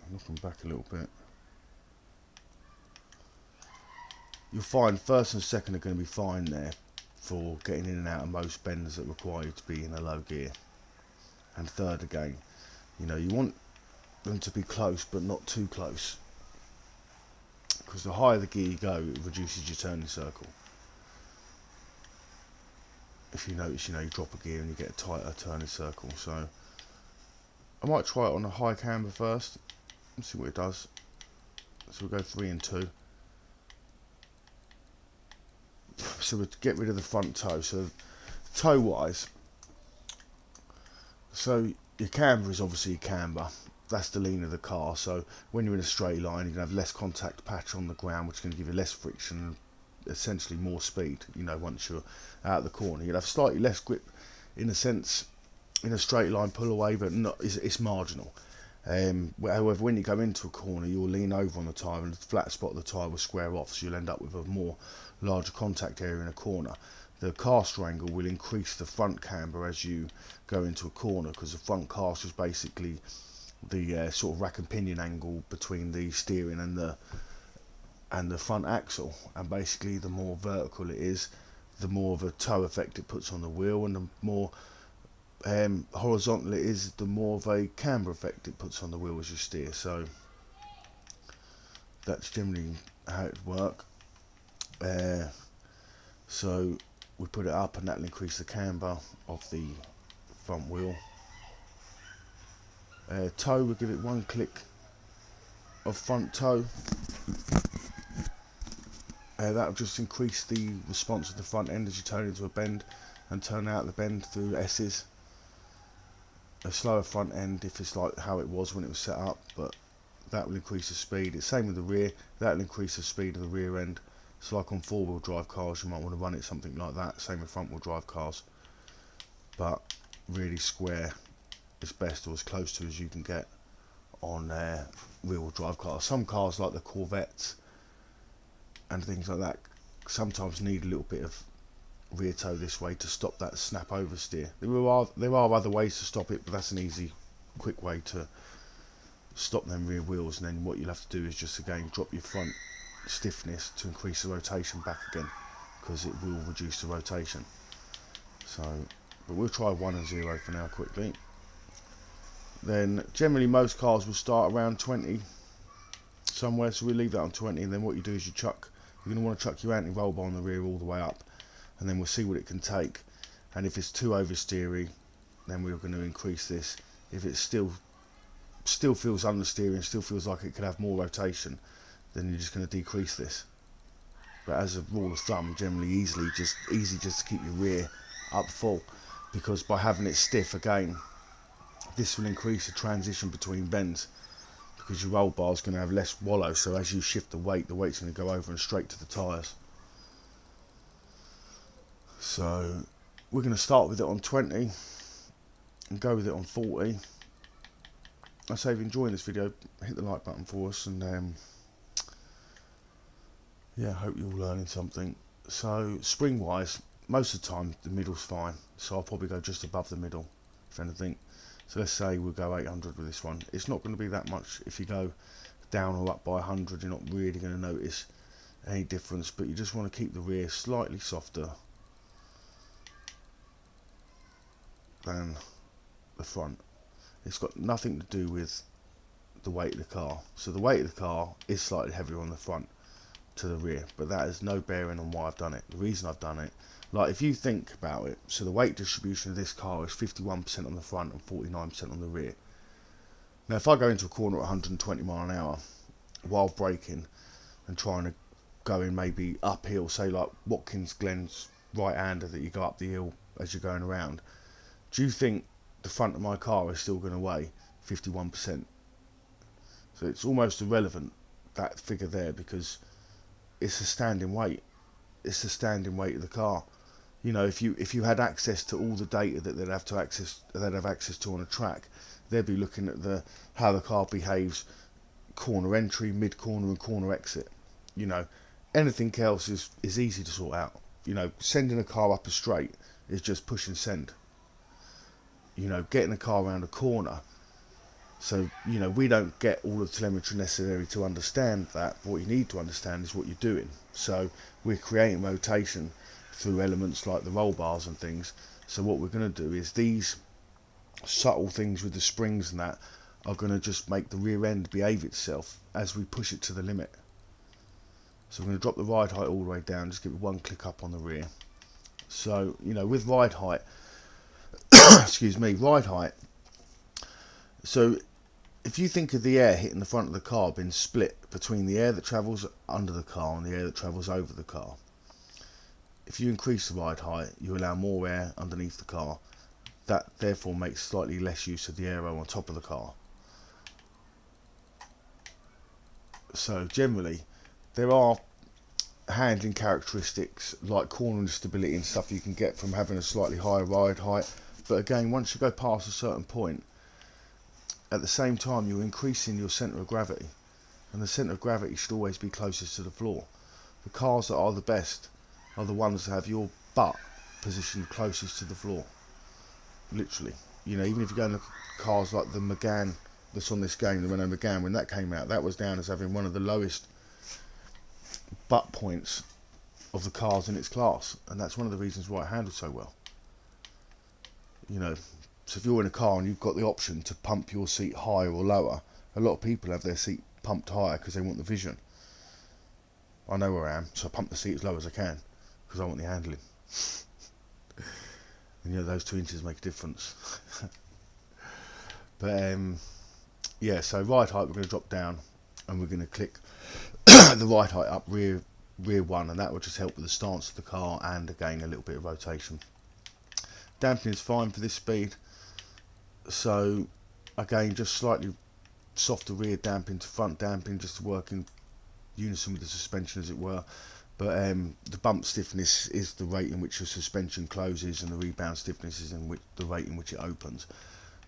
I'm looking back a little bit. You'll find first and second are going to be fine there for getting in and out of most bends that require you to be in a low gear, and third again, you know, you want them to be close but not too close, because the higher the gear you go, it reduces your turning circle. If you notice, you know, you drop a gear and you get a tighter turning circle. So I might try it on a high camber first and see what it does. So we'll go 3 and 2. So we'll get rid of the front toe. So toe wise, so your camber is obviously your camber, that's the lean of the car. So when you're in a straight line, you're going to have less contact patch on the ground, which is going to give you less friction, essentially more speed. You know, once you're out of the corner, you'll have slightly less grip in a sense in a straight line pull away, but not, it's marginal. However, when you go into a corner, you'll lean over on the tyre and the flat spot of the tyre will square off, so you'll end up with a more larger contact area in a corner. The caster angle will increase the front camber as you go into a corner, because the front caster is basically the sort of rack and pinion angle between the steering and the front axle, and basically the more vertical it is, the more of a toe effect it puts on the wheel, and the more horizontal it is, the more of a camber effect it puts on the wheel as you steer. So that's generally how it would work. So we put it up, and that will increase the camber of the front wheel. Toe, we'll give it 1 click of front toe. That'll just increase the response of the front end as you turn into a bend and turn out the bend through S's. A slower front end if it's like how it was when it was set up, but that will increase the speed. It's same with the rear, that will increase the speed of the rear end. So like on 4-wheel drive cars, you might want to run it something like that, same with front wheel drive cars. But really square is best, or as close to as you can get on rear wheel drive cars. Some cars like the Corvettes and things like that sometimes need a little bit of rear toe this way to stop that snap oversteer. There are other ways to stop it, but that's an easy, quick way to stop them rear wheels. And then what you'll have to do is just again drop your front stiffness to increase the rotation back again, because it will reduce the rotation. So, but we'll try 1 and 0 for now quickly. Then generally most cars will start around 20 somewhere, so we'll leave that on 20, and then what you do is you're going to want to chuck your anti-roll bar on the rear all the way up, and then we'll see what it can take. And if it's too oversteery, then we're going to increase this. If it still feels understeery, still feels like it could have more rotation, then you're just going to decrease this. But as a rule of thumb, generally easy just to keep your rear up full, because by having it stiff again, this will increase the transition between bends, because your roll bar is going to have less wallow, so as you shift the weight's going to go over and straight to the tyres. So we're going to start with it on 20 and go with it on 40. I say if you're enjoying this video, hit the like button for us, and yeah, I hope you're all learning something. So spring wise, most of the time the middle's fine, so I'll probably go just above the middle if anything. So let's say we'll go 800 with this one. It's not going to be that much. If you go down or up by 100, you're not really going to notice any difference, but you just want to keep the rear slightly softer than the front. It's got nothing to do with the weight of the car. So the weight of the car is slightly heavier on the front to the rear, but that has no bearing on why I've done it. The reason I've done it, like if you think about it, so the weight distribution of this car is 51% on the front and 49% on the rear. Now if I go into a corner at 120 mile an hour while braking and trying to go in maybe uphill, say like Watkins Glen's right hander that you go up the hill as you're going around, do you think the front of my car is still going to weigh 51%? So it's almost irrelevant, that figure there, because it's a standing weight. It's the standing weight of the car. You know, if you had access to all the data that they'd have access to on a track, they'd be looking at how the car behaves corner entry, mid corner and corner exit. You know, anything else is easy to sort out. You know, sending a car up a straight is just push and send. You know, getting a car around a corner, so you know, we don't get all the telemetry necessary to understand that, but what you need to understand is what you're doing. So we're creating rotation through elements like the roll bars and things. So what we're going to do is these subtle things with the springs and that are going to just make the rear end behave itself as we push it to the limit. So we're going to drop the ride height all the way down, just give it 1 click up on the rear. So you know, with ride height excuse me, ride height, so if you think of the air hitting the front of the car being split between the air that travels under the car and the air that travels over the car, if you increase the ride height, you allow more air underneath the car. That therefore makes slightly less use of the aero on top of the car. So generally there are handling characteristics like corner instability and stuff you can get from having a slightly higher ride height, but again, once you go past a certain point, at the same time you're increasing your centre of gravity, and the centre of gravity should always be closest to the floor. The cars that are the best are the ones that have your butt positioned closest to the floor, literally. You know, even if you go in the cars like the Megane that's on this game, the Renault Megane, when that came out, that was down as having one of the lowest butt points of the cars in its class, and that's one of the reasons why it handled so well. You know, so if you're in a car and you've got the option to pump your seat higher or lower, a lot of people have their seat pumped higher because they want the vision. I know where I am, so I pump the seat as low as I can because I want the handling. And you know, those 2 inches make a difference. But yeah, so ride height we're going to drop down, and we're going to click the ride height up rear 1, and that will just help with the stance of the car and again a little bit of rotation. Dampening is fine for this speed, so again just slightly softer rear damping to front damping, just to work in unison with the suspension as it were. But the bump stiffness is the rate in which your suspension closes, and the rebound stiffness is the rate in which it opens.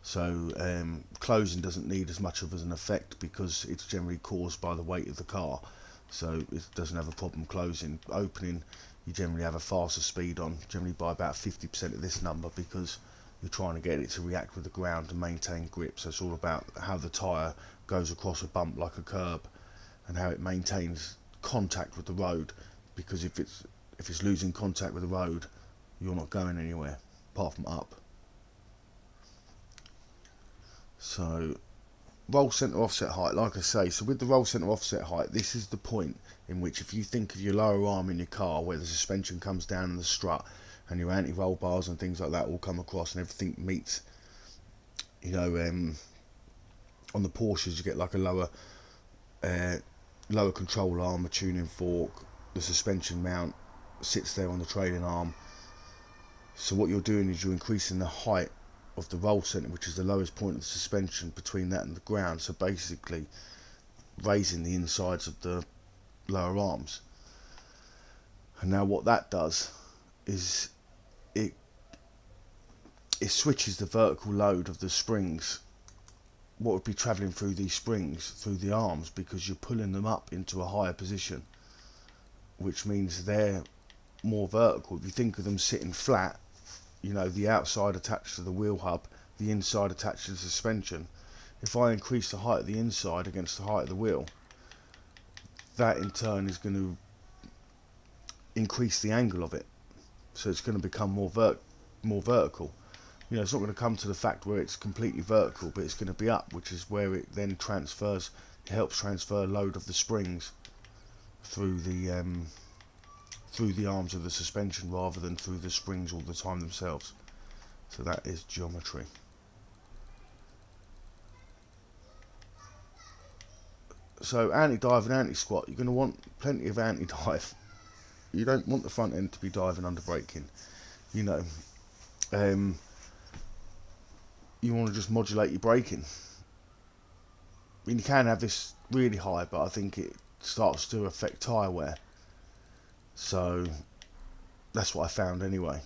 So closing doesn't need as much of an effect because it's generally caused by the weight of the car, so it doesn't have a problem closing. Opening, you generally have a faster speed on, generally by about 50% of this number, because you're trying to get it to react with the ground and maintain grip. So it's all about how the tyre goes across a bump like a curb, and how it maintains contact with the road, because if it's losing contact with the road, you're not going anywhere apart from up. So roll centre offset height, like I say, so with the roll centre offset height, this is the point in which, if you think of your lower arm in your car where the suspension comes down in the strut and your anti-roll bars and things like that all come across and everything meets, you know, on the Porsches you get like a lower control arm, a tuning fork, the suspension mount sits there on the trailing arm. So what you're doing is you're increasing the height of the roll centre, which is the lowest point of the suspension, between that and the ground, so basically raising the insides of the lower arms. And now what that does is it switches the vertical load of the springs, what would be travelling through these springs, through the arms, because you're pulling them up into a higher position, which means they're more vertical. If you think of them sitting flat, you know, the outside attached to the wheel hub, the inside attached to the suspension, if I increase the height of the inside against the height of the wheel, that in turn is going to increase the angle of it, so it's going to become more vertical. You know, it's not going to come to the fact where it's completely vertical, but it's going to be up, which is where it then transfers, it helps transfer load of the springs through the arms of the suspension rather than through the springs all the time themselves. So that is geometry. So anti-dive and anti-squat, you're going to want plenty of anti-dive. You don't want the front end to be diving under braking. You know, you want to just modulate your braking. I mean, you can have this really high, but I think it starts to affect tyre wear. So that's what I found anyway.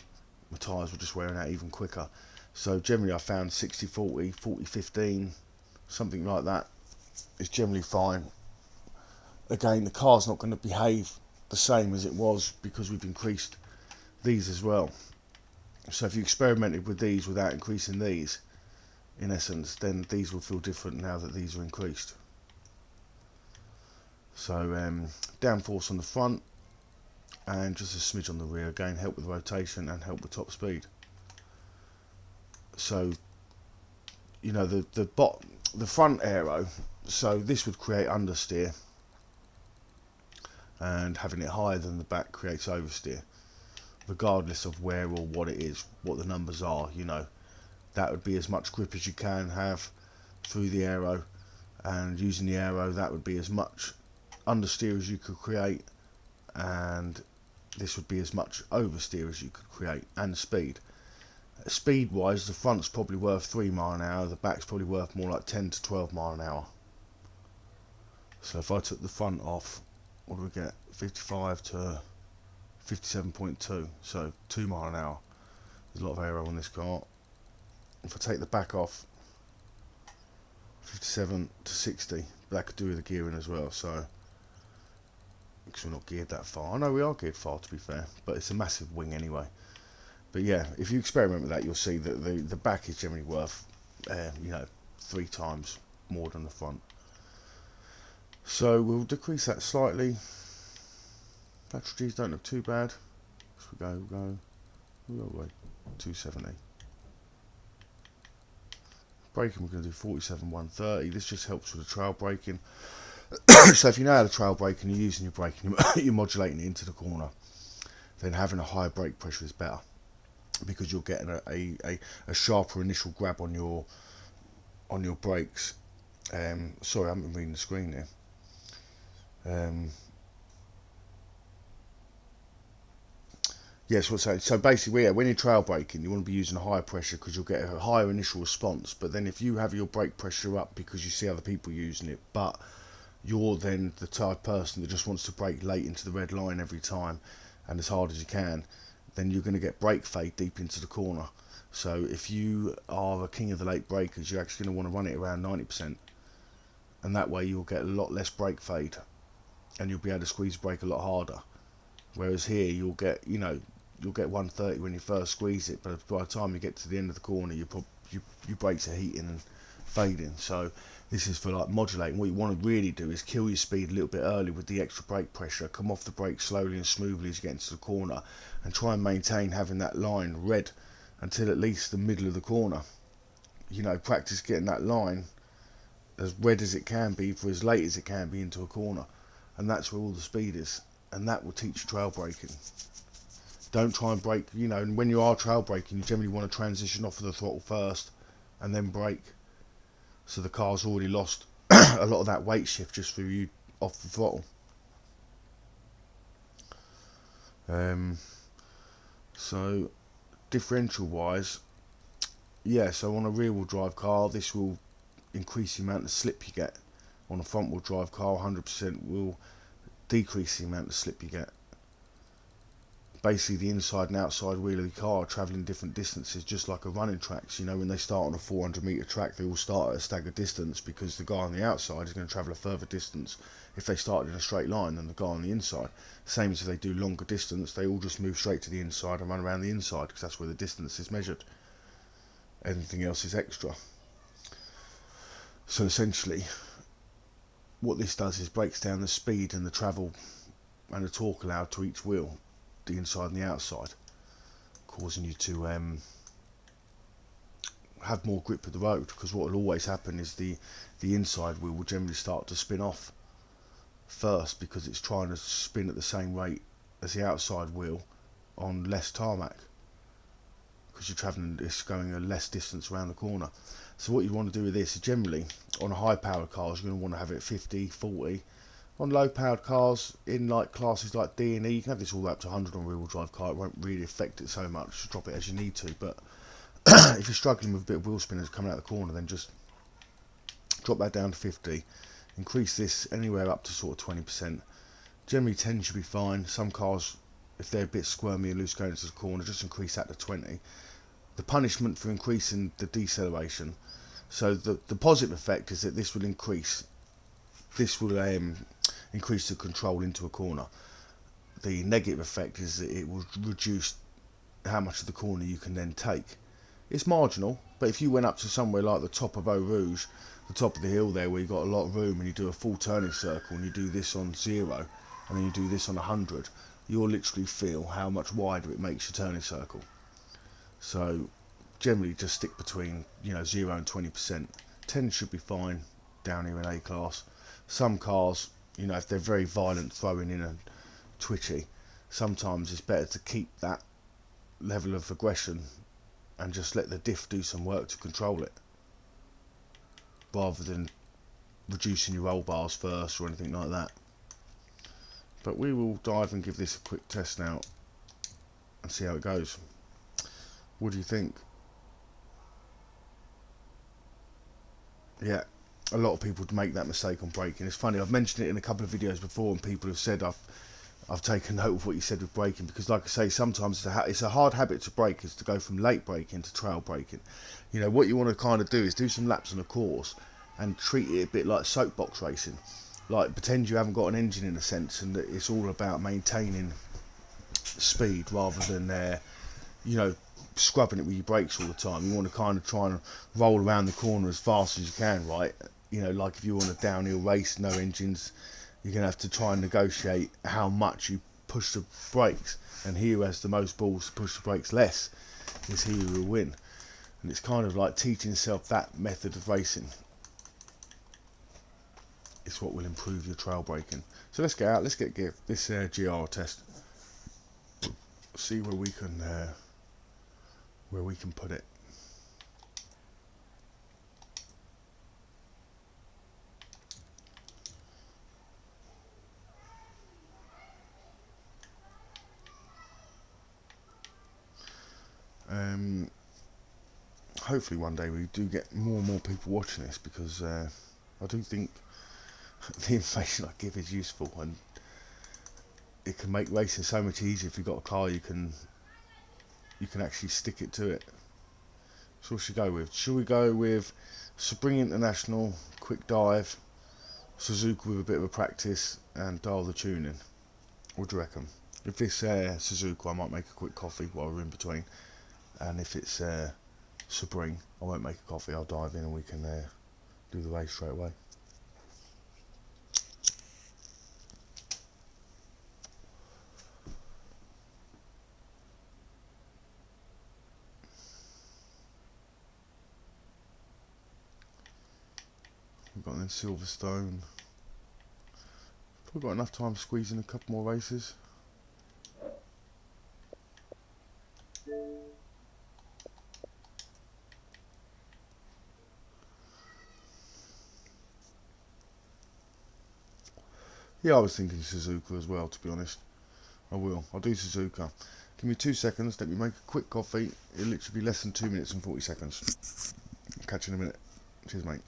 My tyres were just wearing out even quicker. So generally I found 60-40, 40-15, something like that is generally fine. Again, the car's not going to behave the same as it was because we've increased these as well. So if you experimented with these without increasing these, in essence, then these will feel different now that these are increased. So downforce on the front and just a smidge on the rear, again help with rotation and help with top speed. So you know, the front aero, so this would create understeer, and having it higher than the back creates oversteer, regardless of where or what it is, what the numbers are. You know, that would be as much grip as you can have through the aero, and using the aero, that would be as much understeer as you could create, and this would be as much oversteer as you could create, and speed. Speed wise, the front's probably worth 3 miles an hour, the back's probably worth more like 10 to 12 miles an hour. So if I took the front off, what do we get? 55 to 57.2, so 2 miles an hour. There's a lot of aero on this car. If I take the back off, 57 to 60, but that could do with the gearing as well, so because we're not geared that far. I know we are geared far, to be fair, but it's a massive wing anyway. But yeah, if you experiment with that, you'll see that the back is generally worth you know, 3 times more than the front. So we'll decrease that slightly. Battery Gs don't look too bad. So we'll go 270. Braking, we're going to do 47 130. This just helps with the trail braking. So if you know how to trail brake and you're using your brake and you're modulating it into the corner, then having a higher brake pressure is better, because you're getting a sharper initial grab on your brakes. Sorry, I haven't been reading the screen there. Yes, what's that? So basically, yeah, when you're trail braking, you want to be using a higher pressure because you'll get a higher initial response. But then if you have your brake pressure up because you see other people using it, but you're then the type of person that just wants to brake late into the red line every time and as hard as you can, then you're going to get brake fade deep into the corner. So if you are a king of the late brakers, you're actually going to want to run it around 90%, and that way you'll get a lot less brake fade and you'll be able to squeeze brake a lot harder. Whereas here you'll get, you'll get 130 when you first squeeze it, but by the time you get to the end of the corner, your brakes are heating and fading. So this is for like modulating. What you want to really do is kill your speed a little bit early with the extra brake pressure, come off the brake slowly and smoothly as you get into the corner, and try and maintain having that line red until at least the middle of the corner. Practice getting that line as red as it can be for as late as it can be into a corner, and that's where all the speed is, and that will teach you trail braking. Don't try and brake, and when you are trail braking, you generally want to transition off of the throttle first and then brake, so the car's already lost a lot of that weight shift just through you off the throttle. So differential wise, yeah, so on a rear wheel drive car, this will increase the amount of slip you get. On a front wheel drive car, 100% will decrease the amount of slip you get. Basically, the inside and outside wheel of the car are travelling different distances, just like a running tracks. When they start on a 400 metre track, they all start at a staggered distance, because the guy on the outside is going to travel a further distance if they started in a straight line than the guy on the inside. Same as if they do longer distance, they all just move straight to the inside and run around the inside, because that's where the distance is measured. Anything else is extra. So essentially, what this does is breaks down the speed and the travel and the torque allowed to each wheel, the inside and the outside, causing you to have more grip of the road. Because what will always happen is the inside wheel will generally start to spin off first, because it's trying to spin at the same rate as the outside wheel on less tarmac, because it's going a less distance around the corner. So what you want to do with this is, generally on a high powered cars, you're going to want to have it 50, 40. On low powered cars, in like classes like D and E, you can have this all the way up to 100 on a rear wheel drive car. It won't really affect it so much. Just drop it as you need to. But if you're struggling with a bit of wheel spinners coming out the corner, then just drop that down to 50. Increase this anywhere up to sort of 20%. Generally 10 should be fine. Some cars, if they're a bit squirmy and loose going into the corner, just increase that to 20. The punishment for increasing the deceleration. So the positive effect is that this will increase the control into a corner. The negative effect is that it will reduce how much of the corner you can then take. It's marginal, but if you went up to somewhere like the top of Eau Rouge, the top of the hill there, where you've got a lot of room, and you do a full turning circle, and you do this on 0, and then you do this on 100, you'll literally feel how much wider it makes your turning circle. So generally just stick between 0 and 20%. 10 should be fine down here in A class. Some cars, if they're very violent, throwing in and twitchy, sometimes it's better to keep that level of aggression and just let the diff do some work to control it, rather than reducing your roll bars first or anything like that. But we will dive and give this a quick test now and see how it goes. What do you think? Yeah, a lot of people make that mistake on braking. It's funny, I've mentioned it in a couple of videos before, and people have said I've taken note of what you said with braking, because like I say, sometimes it's a hard habit to break, is to go from late braking to trail braking. What you want to kind of do is do some laps on a course and treat it a bit like soapbox racing. Like, pretend you haven't got an engine in a sense, and that it's all about maintaining speed rather than scrubbing it with your brakes all the time. You want to kind of try and roll around the corner as fast as you can, right? Like if you want a downhill race, no engines, you're going to have to try and negotiate how much you push the brakes, and he who has the most balls to push the brakes less is he who will win. And it's kind of like teaching yourself that method of racing. it's what will improve your trail braking. So let's get out, let's get this GR test, see where we can put it. Hopefully one day we do get more and more people watching this, because I do think the information I give is useful, and it can make racing so much easier. If you've got a car, you can actually stick it to it. So what should we go with? Should we go with Spring International, quick dive, Suzuka with a bit of a practice, and dial the tuning? What do you reckon? If it's Suzuka, I might make a quick coffee while we're in between, and if it's Spring, I won't make a coffee, I'll dive in and we can do the race straight away. We've got then Silverstone. We've got enough time to squeeze in a couple more races. Yeah, I was thinking Suzuka as well, to be honest. I'll do Suzuka. Give me 2 seconds, let me make a quick coffee. It'll literally be less than 2 minutes and 40 seconds. I'll catch you in a minute. Cheers, mate.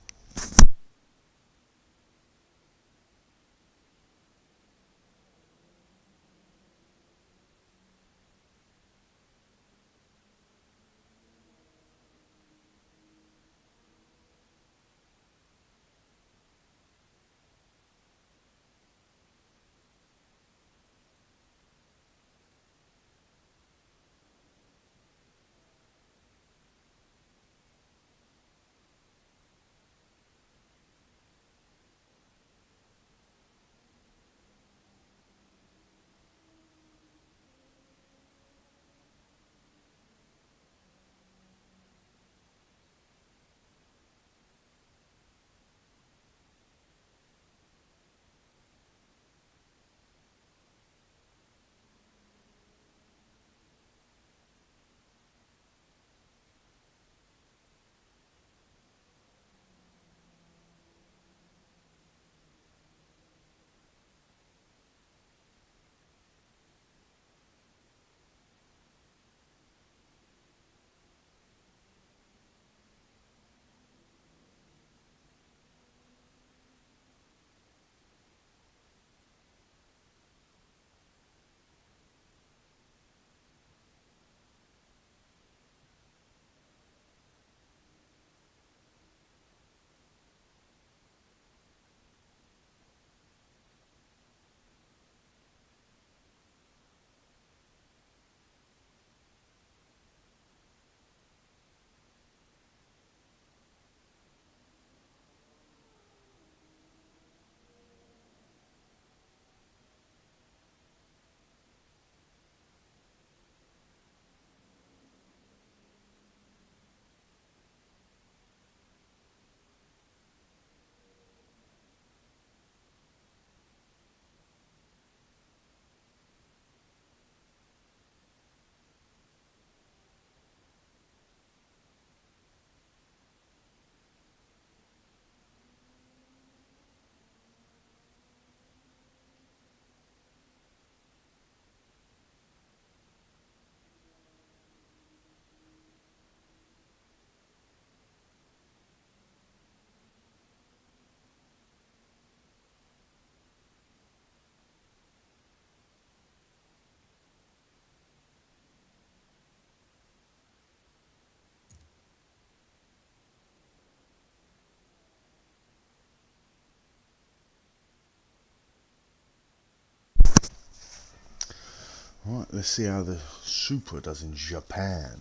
Right, let's see how the Supra does in Japan.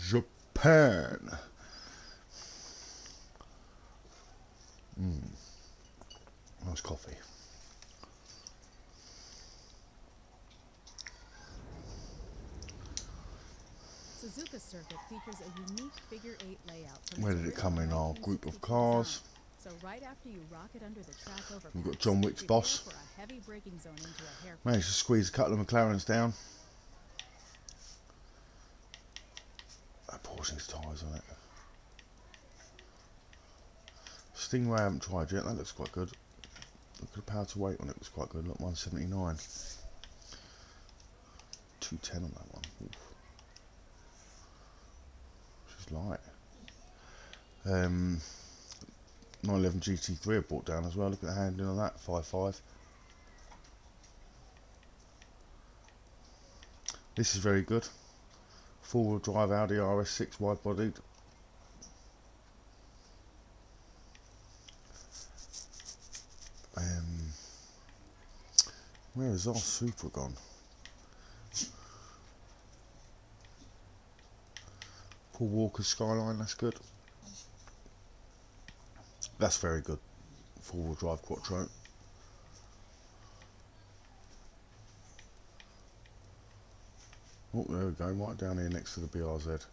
Japan. Nice coffee. Suzuka circuit features a unique figure-8 layout. From Where its did it original come in our group of 1962 cars? design. So right after you rocket under the track overpass, We've got John Wick's prepare boss. for a heavy braking zone into a hairpin. Managed to squeeze a couple of McLarens down. That Porsche's tyres on it. Stingray I haven't tried yet, that looks quite good. Look at the power to weight on it, looks quite good. Look, 179. 210 on that one. Oof. She's light. 911 GT3 I brought down as well. Look at the handling on that, 5.5. This is very good. Four-wheel drive Audi RS6 wide-bodied. Where is our Supra gone? Paul Walker's Skyline, that's good. That's very good. Four-wheel drive Quattro. Oh, there we go, right down here next to the BRZ.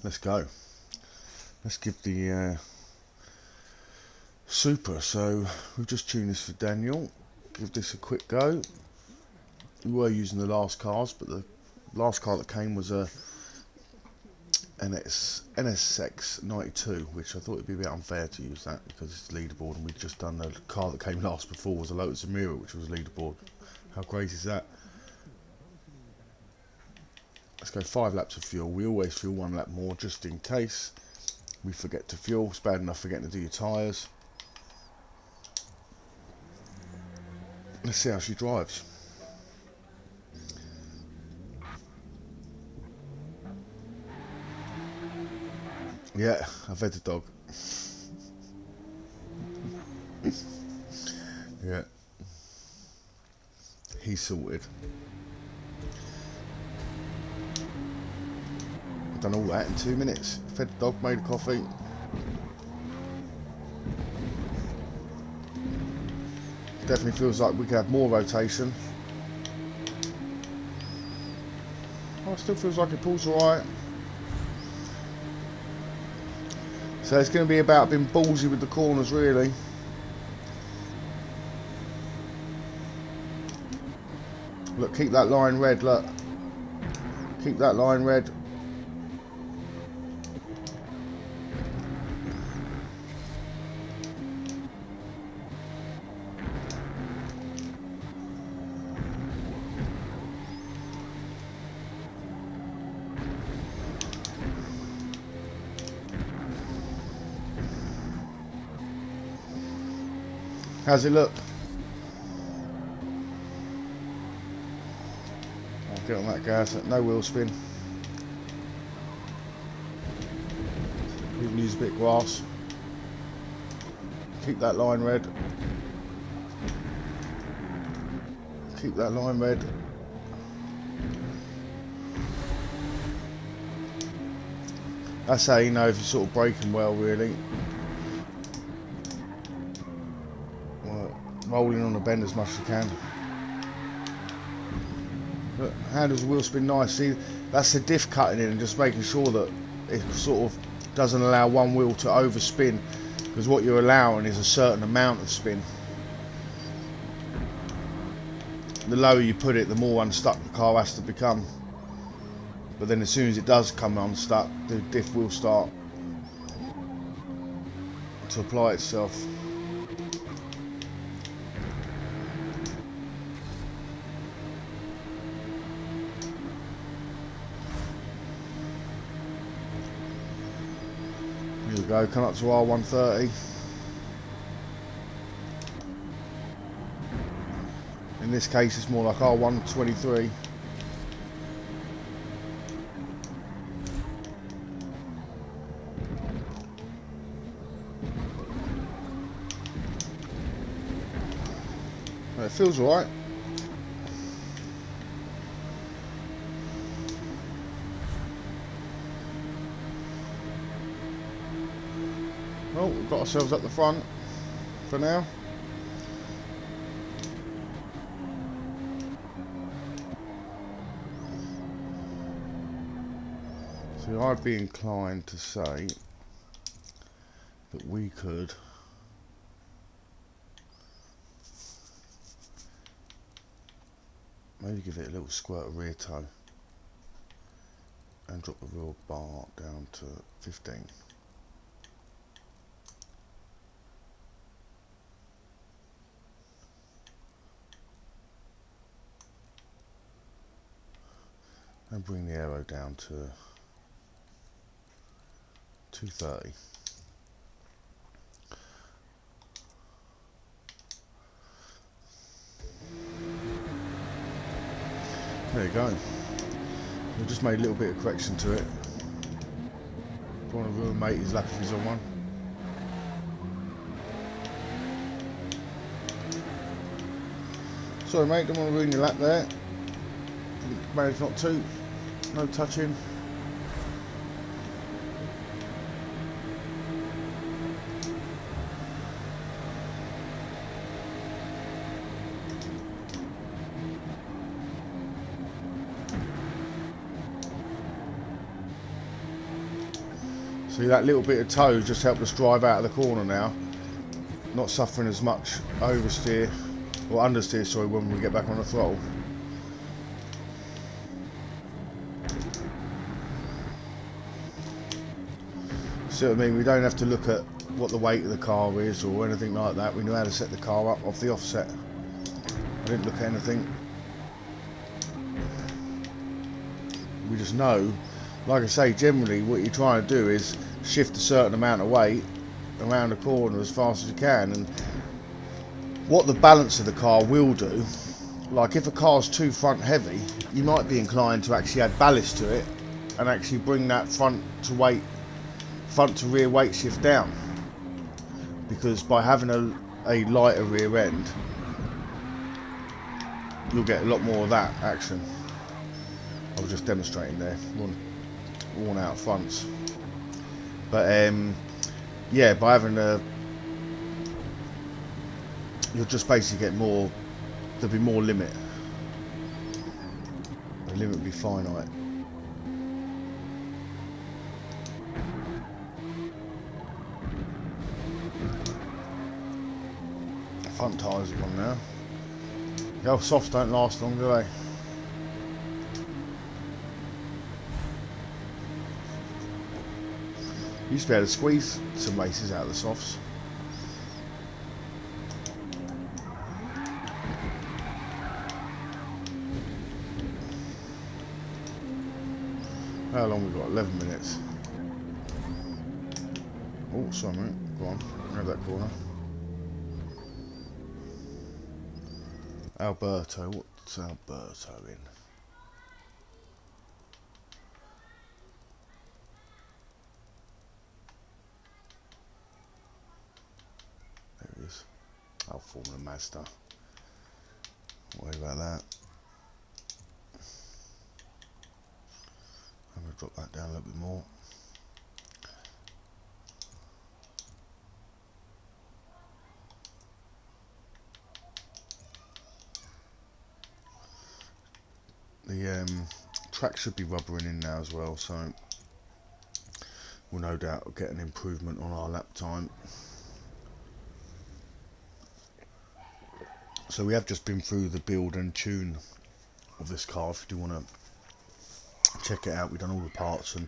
Let's go. Let's give the Supra. So we've just tuned this for Daniel. Give this a quick go. We were using the last cars, but the last car that came was a NSX 92, which I thought it'd be a bit unfair to use that because it's leaderboard, and we'd just done the car that came last before was a Lotus Emira, which was leaderboard. How crazy is that? Let's go 5 laps of fuel. We always fuel 1 lap more just in case we forget to fuel. It's bad enough forgetting to do your tyres. Let's see how she drives. Yeah, I've had the dog. Yeah. He's sorted. I've done all that in 2 minutes. Fed the dog, made a coffee. Definitely feels like we could have more rotation. Oh, it still feels like it pulls alright. So it's going to be about being ballsy with the corners, really. Look, keep that line red, look. Keep that line red. How's it look? I'll get on that gas, no wheel spin. You can use a bit of grass. Keep that line red. Keep that line red. That's how you know if you're sort of braking well, really. Rolling on the bend as much as you can. Look, handles the wheel spin nice. See, that's the diff cutting in and just making sure that it sort of doesn't allow one wheel to overspin, because what you're allowing is a certain amount of spin. The lower you put it, the more unstuck the car has to become. But then as soon as it does come unstuck, the diff will start to apply itself. Here we go, come up to R130. In this case it's more like R123. It feels alright. Well, we've got ourselves up the front for now. So I'd be inclined to say that we could maybe give it a little squirt of rear toe and drop the rear bar down to 15. And bring the aero down to 230. There you go. We just made a little bit of correction to it. Don't want to ruin mate's lap if he's on one. Sorry mate, don't want to ruin your lap there. Managed not to. No touching. See, that little bit of toe just helped us drive out of the corner now. Not suffering as much oversteer, or understeer, sorry, when we get back on the throttle. See what I mean? We don't have to look at what the weight of the car is or anything like that. We know how to set the car up off the offset. I didn't look at anything. We just know, like I say, generally what you're trying to do is shift a certain amount of weight around the corner as fast as you can, and what the balance of the car will do, like if a car's too front heavy, you might be inclined to actually add ballast to it and actually bring that front to rear weight shift down, because by having a lighter rear end you'll get a lot more of that action. I was just demonstrating there, worn out fronts, but yeah, by having you'll just basically get more, there'll be more limit. The limit will be finite. Front tyres are gone now. The old softs don't last long, do they? Used to be able to squeeze some races out of the softs. How long we got? 11 minutes. Oh, sorry mate. Go on. Have that corner. Alberto. What's Alberto in? There he is. I'll Formula Mazda. Worry about that. I'm going to drop that down a little bit more. The track should be rubbering in now as well, so we'll no doubt get an improvement on our lap time. So we have just been through the build and tune of this car. If you do want to check it out, we've done all the parts and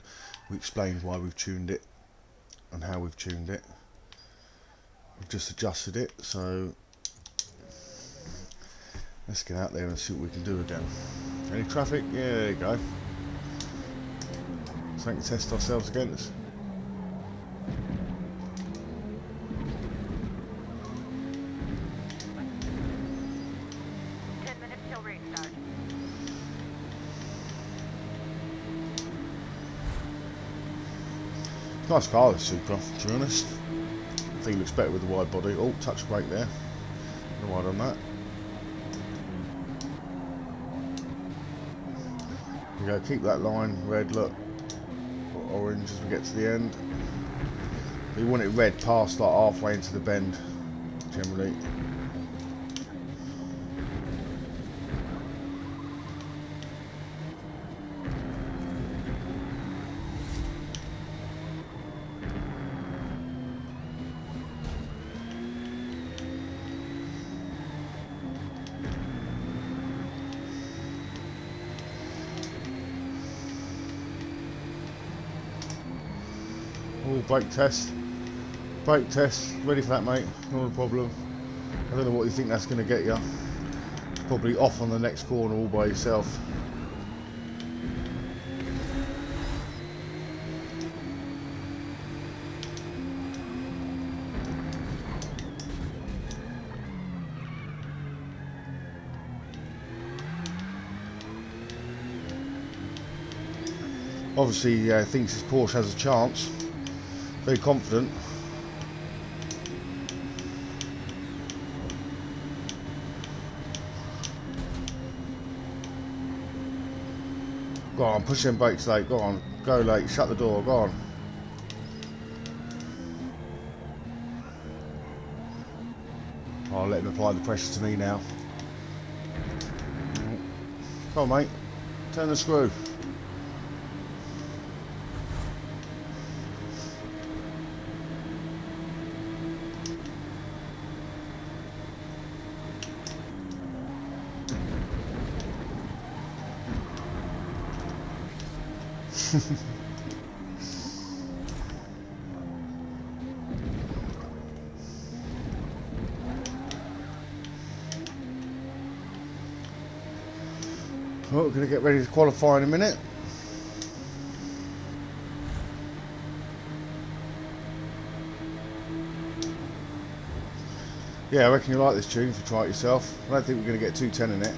we explained why we've tuned it and how we've tuned it. We've just adjusted it, so let's get out there and see what we can do again. Any traffic? Yeah, there you go. Something to test ourselves against. Nice car, this Supra, to be honest. I think it looks better with the wide body. Oh, touch brake there. No wide on that. We go, keep that line red, look. Or orange as we get to the end. We want it red past like halfway into the bend, generally. brake test. Brake test, ready for that, mate. Not a problem. I don't know what you think that's going to get you. Probably off on the next corner all by yourself. Obviously, thinks his Porsche has a chance. Very confident. Go on, push them brakes, late. Go on, go, late. Shut the door. Go on. I'll let him apply the pressure to me now. Come on, mate. Turn the screw. Well, we're going to get ready to qualify in a minute. Yeah, I reckon you like this tune if you try it yourself. I don't think we're going to get 210 in it.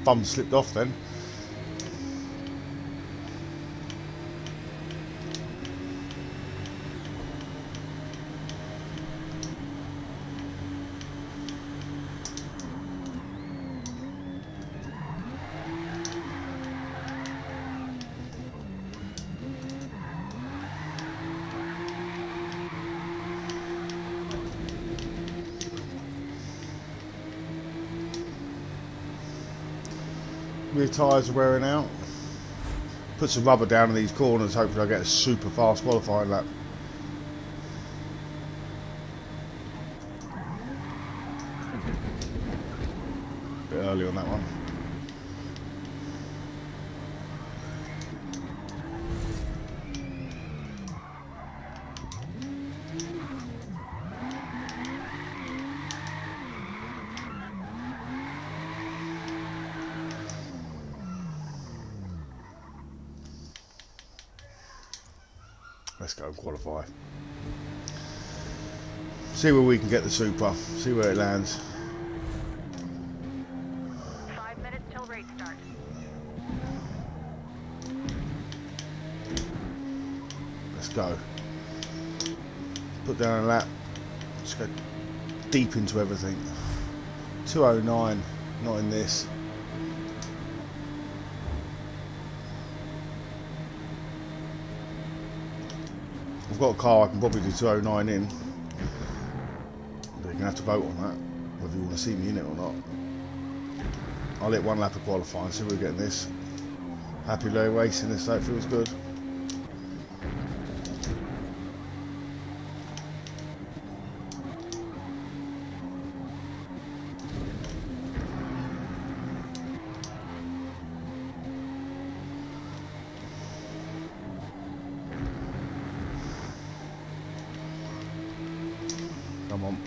Bum slipped off then. Rear tyres are wearing out. Put some rubber down in these corners, hopefully I'll get a super fast qualifying lap. Bit early on that one. Let's go and qualify. See where we can get the Supra. See where it lands. 5 minutes till race start. Let's go. Put down a lap. Let's go deep into everything. 209. Not in this. I've got a car I can probably do 209 in, but you're going to have to vote on that, whether you want to see me in it or not. I'll hit one lap of qualifying, see we're getting this. Happy low racing this, so it feels good. Come on.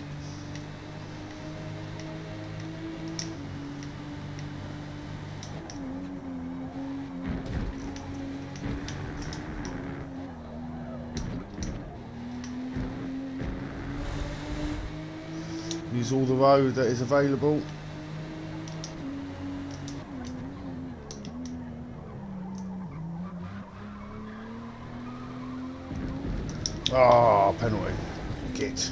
is all the road that is available. Ah, penalty. Git.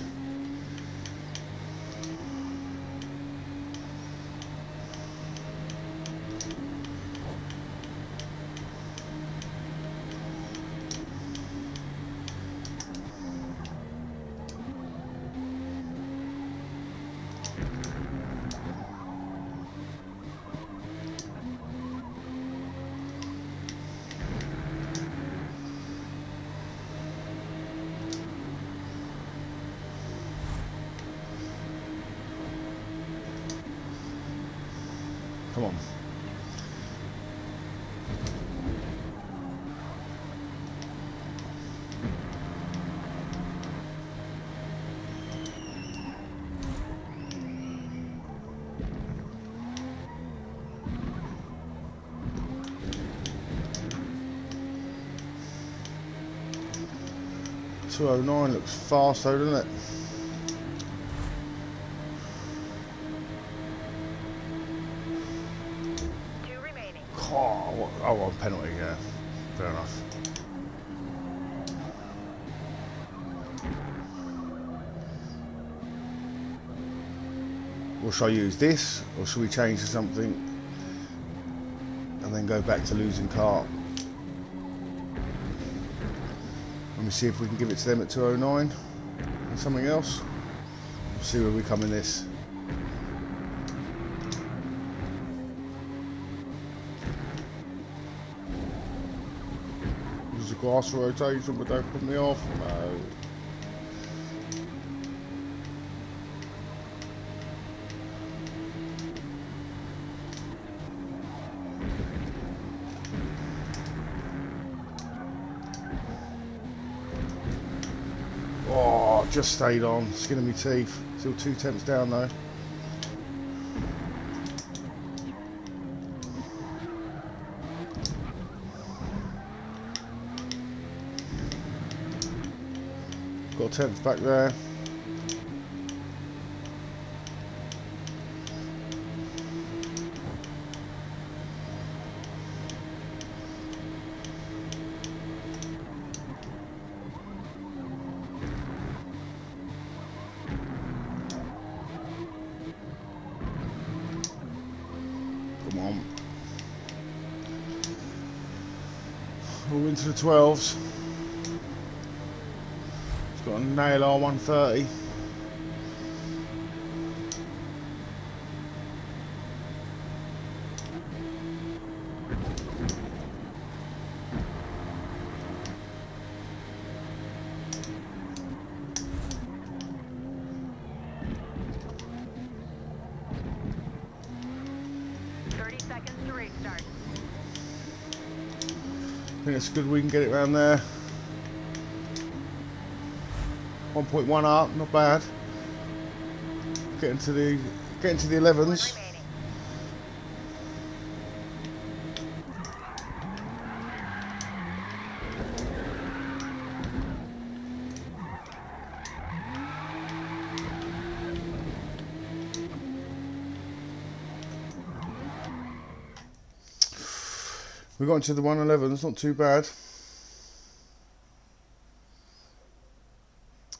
Come on. .209 looks fast though, doesn't it? Two remaining. Oh, penalty, yeah. Fair enough. Well, shall I use this, or shall we change to something and then go back to losing car? Let me see if we can give it to them at 209 and something else. We'll see where we come in this. Use the grass for rotation, but don't put me off. No. Oh, just stayed on, skin of my teeth. Still 2 tenths down though. Got a tenth back there. Come on. All into the 12s. It's got a nail R130. To race start. I think it's good we can get it around there. 1.1 up, not bad. Getting to the 11s. Remaining. We got into the 111s, not too bad.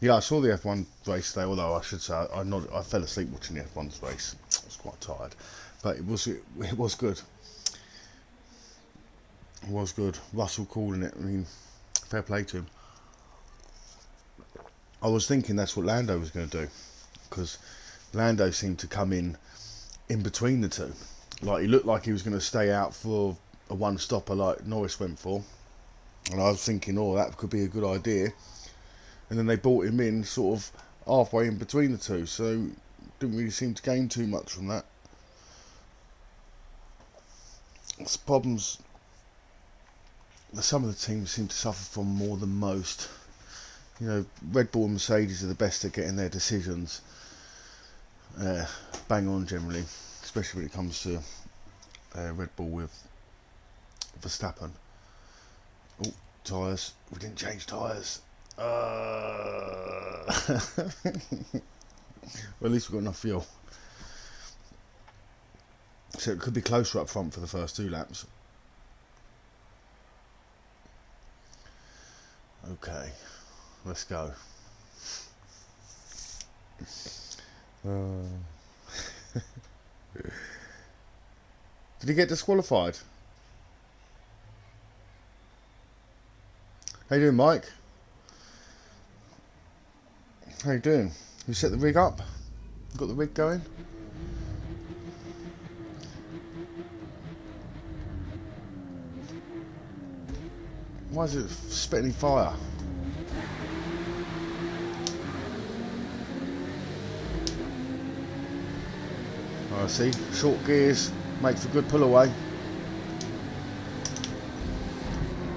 Yeah, I saw the F1 race today, although I should say I fell asleep watching the F1's race. I was quite tired, but it was good. It was good. Russell calling it. I mean, fair play to him. I was thinking that's what Lando was going to do, because Lando seemed to come in between the two. Like, he looked like he was going to stay out for a one-stopper like Norris went for, and I was thinking, oh, that could be a good idea. And then they brought him in sort of halfway in between the two, so didn't really seem to gain too much from that. It's problems that some of the teams seem to suffer from more than most. You know, Red Bull and Mercedes are the best at getting their decisions bang on generally, especially when it comes to Red Bull with Verstappen. Oh, tyres. We didn't change tyres. Well, at least we've got enough fuel. So it could be closer up front for the first 2 laps. Okay, let's go. Did he get disqualified? How you doing, Mike? How you doing? You set the rig up? You got the rig going? Why is it spitting fire? Oh, see, short gears make for good pull away.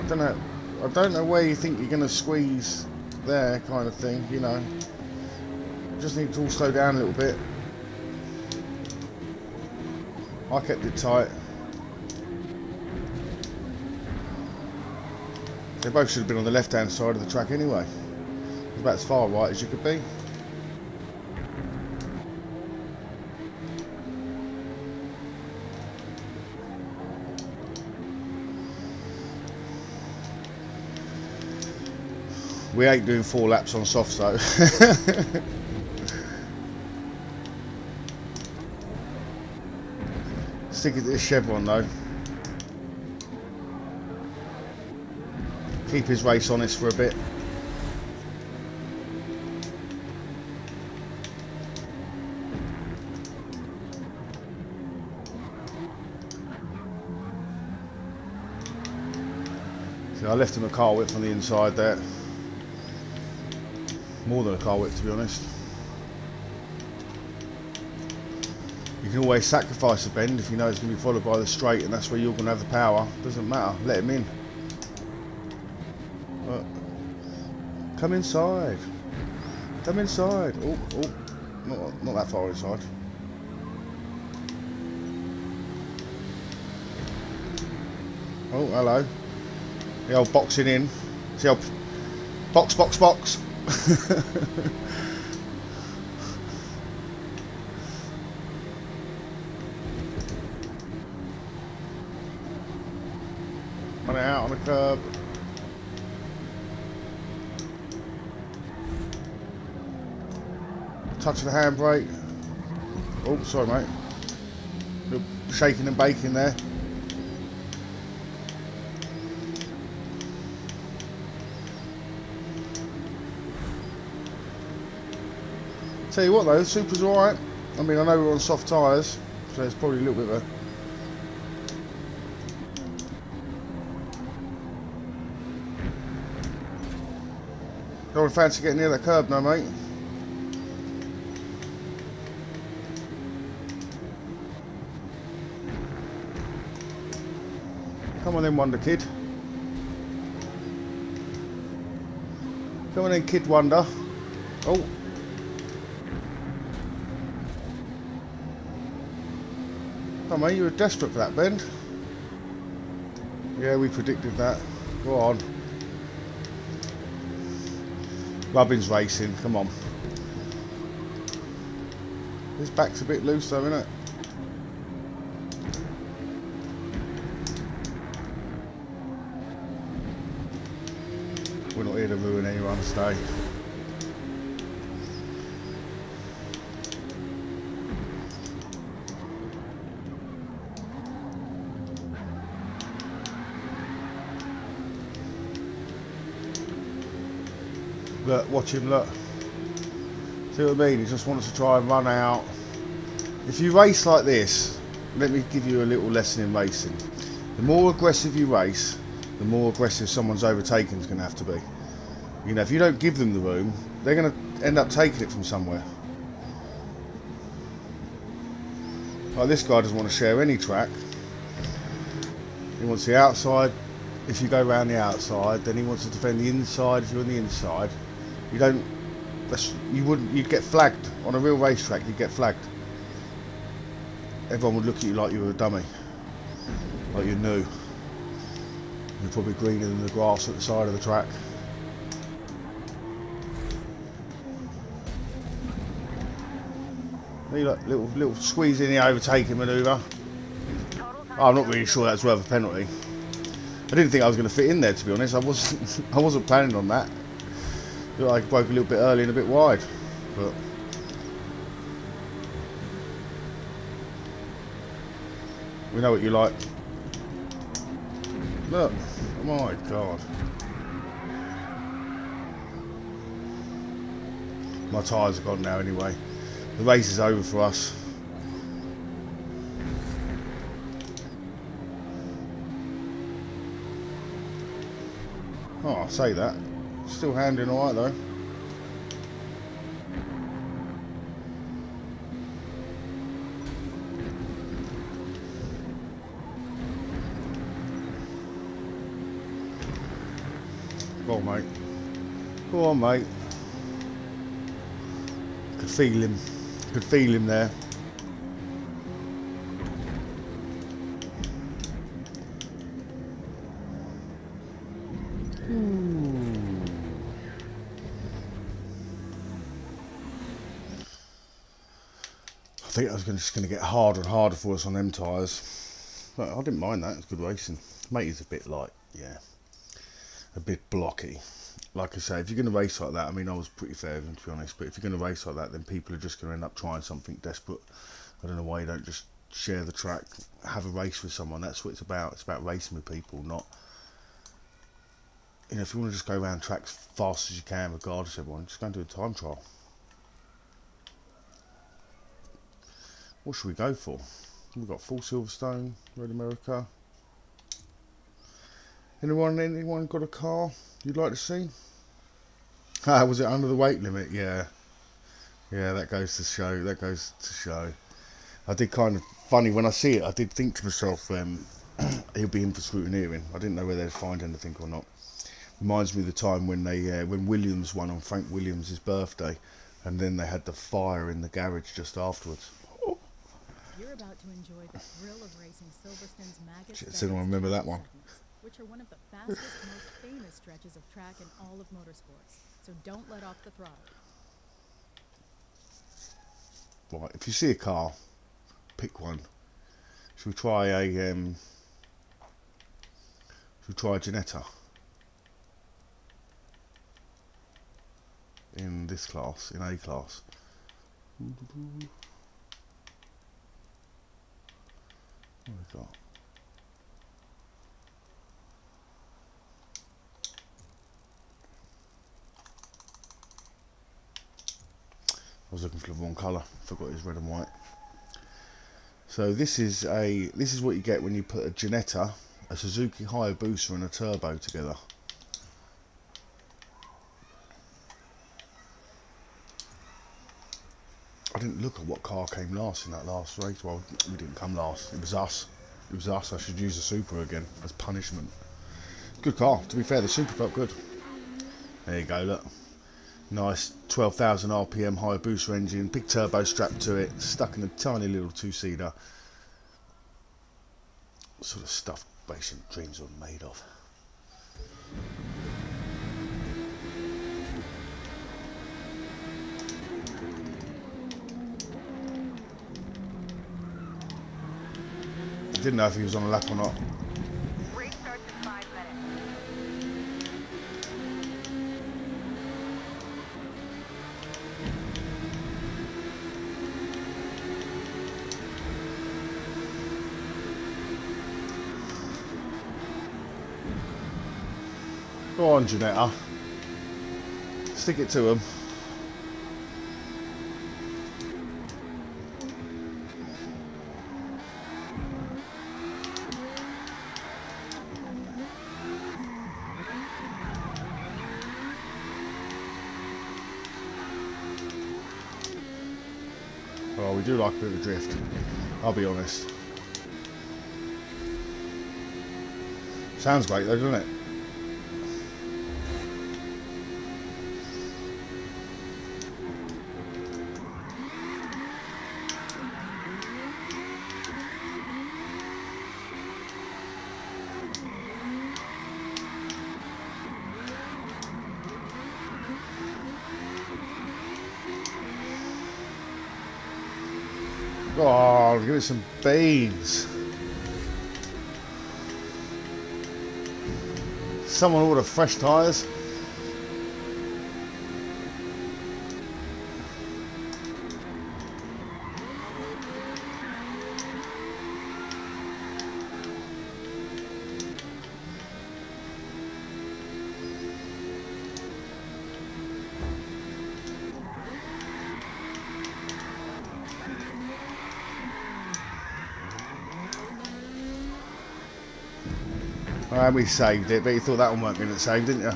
I don't know where you think you're going to squeeze there, kind of thing. You know, just need to all slow down a little bit. I kept it tight. They both should have been on the left-hand side of the track anyway. It's about as far right as you could be. We ain't doing 4 laps on softs though. Stick it to this chevron though. Keep his race honest for a bit. See, I left him a car width on the inside there. More than a car width, to be honest. You can always sacrifice a bend if you know it's going to be followed by the straight and that's where you're going to have the power. Doesn't matter, let him in. Come inside. Come inside. Oh, not that far inside. Oh, hello. The old boxing in. See how box. Run it out on the curb. Touch of the handbrake. Oh, sorry, mate. Little shaking and baking there. Tell you what though, the Super's alright. I mean, I know we're on soft tyres, so it's probably a little bit of a... Don't fancy getting near that curb now, mate. Come on then, Wonder Kid. Come on then, Kid Wonder. Oh. Oh mate, you were desperate for that bend. Yeah, we predicted that. Go on. Rubbin's racing, come on. His back's a bit loose though, isn't it? We're not here to ruin anyone's day. Look, watch him, look. See what I mean? He just wants to try and run out. If you race like this, let me give you a little lesson in racing. The more aggressive you race, the more aggressive someone's overtaking is going to have to be. You know, if you don't give them the room, they're going to end up taking it from somewhere. Like this guy doesn't want to share any track. He wants the outside. If you go around the outside, then he wants to defend the inside. If you're on the inside, you don't. You'd get flagged on a real racetrack. You'd get flagged. Everyone would look at you like you were a dummy, like you're new. You're probably greener than the grass at the side of the track. Need a little squeeze in the overtaking manoeuvre. Total time I'm not to really go. sure that's worth a penalty. I didn't think I was going to fit in there, to be honest. I wasn't planning on that. I broke a little bit early and a bit wide, but we know what you like. Look, oh my God. My tyres are gone now anyway. The race is over for us. Oh, I say that. Still handling alright though. Go on, mate. Go on, mate. Could feel him. Could feel him there. I think I was just going to get harder and harder for us on them tyres. But I didn't mind that. It's good racing. Matey's a bit like, yeah, a bit blocky. Like I say, if you're going to race like that, I mean, I was pretty fair with him, to be honest. But if you're going to race like that, then people are just going to end up trying something desperate. I don't know why you don't just share the track, have a race with someone. That's what it's about. It's about racing with people, not, you know, if you want to just go around tracks fast as you can, regardless of everyone, just go and do a time trial. What should we go for? We've got full Silverstone, Road America. Anyone got a car you'd like to see? Ah, was it under the weight limit? Yeah. Yeah, that goes to show. That goes to show. I did kind of funny when I see it. I did think to myself, he'll be in for scrutineering. I didn't know whether they'd find anything or not. Reminds me of the time when when Williams won on Frank Williams' birthday, and then they had the fire in the garage just afterwards. You're about to enjoy the thrill of racing Silverstone's Magus Does anyone remember that one? segments, which are one of the fastest, most famous stretches of track in all of motorsports. So don't let off the throttle. Right, if you see a car, pick one. Should we try a Ginetta in this class, in A class? What have we got? I was looking for the wrong colour. Forgot it's red and white. So this is what you get when you put a Ginetta, a Suzuki Hayabusa, and a turbo together. I didn't look at what car came last in that last race. Well, we didn't come last. It was us. It was us. I should use the Super again as punishment. Good car. To be fair, the Super felt good. There you go. Look. Nice 12,000 RPM Hayabusa engine, big turbo strapped to it, stuck in a tiny little two-seater. Sort of stuff racing dreams are made of. I didn't know if he was on a lap or not. Race starts in 5 minutes. Go on, Ginetta. Stick it to him. Oh, we do like a bit of drift, I'll be honest. Sounds great though, doesn't it? Oh, give it some beans. Someone order fresh tyres. And we saved it, but you thought that one weren't going to save, didn't you?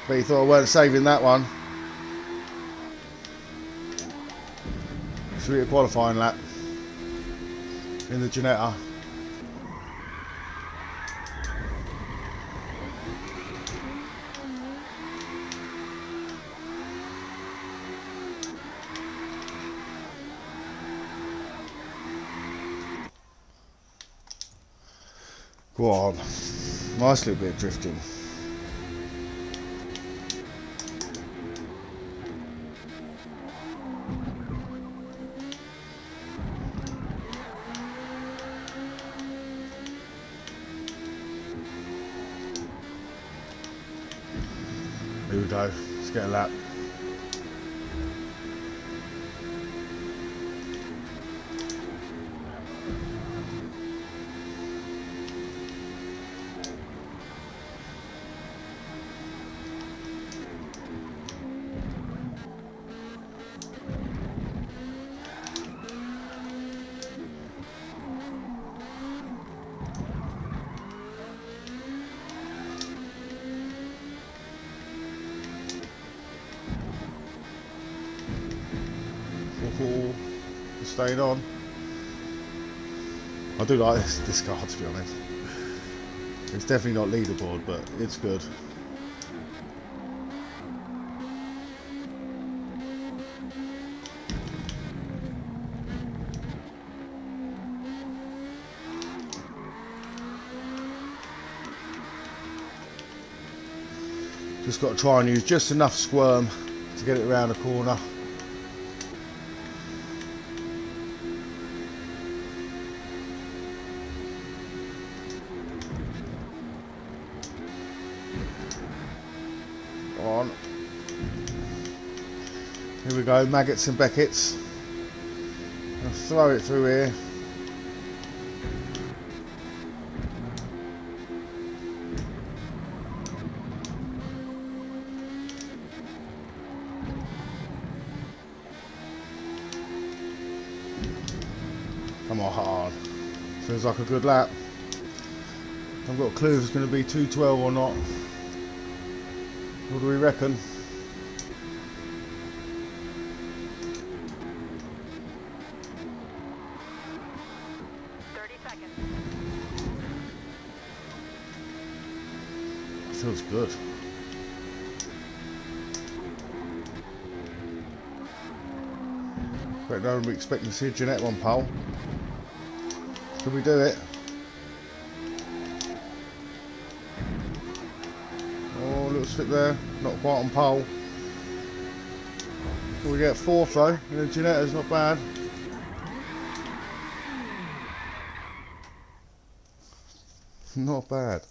But you thought I weren't saving that one. Should be a qualifying lap in the Ginetta. Go on. Nice little bit of drifting. Here we go. Let's get a lap. Staying on. I do like this car, to be honest. It's definitely not leaderboard, but it's good. Just got to try and use just enough squirm to get it around the corner. On. Here we go, maggots and Becketts. I'll throw it through here. Come on, hard. Feels like a good lap. I've got a clue if it's going to be 212 or not. What do we reckon? Feels good. But no, we're expecting to see a Jeanette one, pole. Can we do it? Oh, a little slip there. Not quite on pole. We get fourth though. The Jeanetta's not bad. Not bad.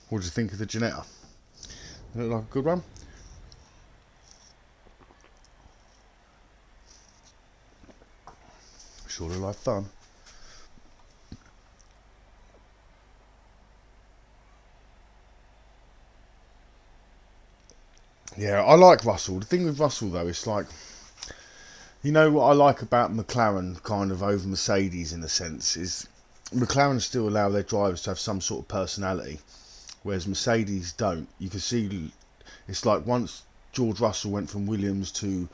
What do you think of the Ginetta? Look like a good one. Sure look like fun. Yeah, I like Russell. The thing with Russell though, it's like, you know what I like about McLaren kind of over Mercedes in a sense is McLaren still allow their drivers to have some sort of personality. Whereas Mercedes don't. You can see it's like once George Russell went from Williams to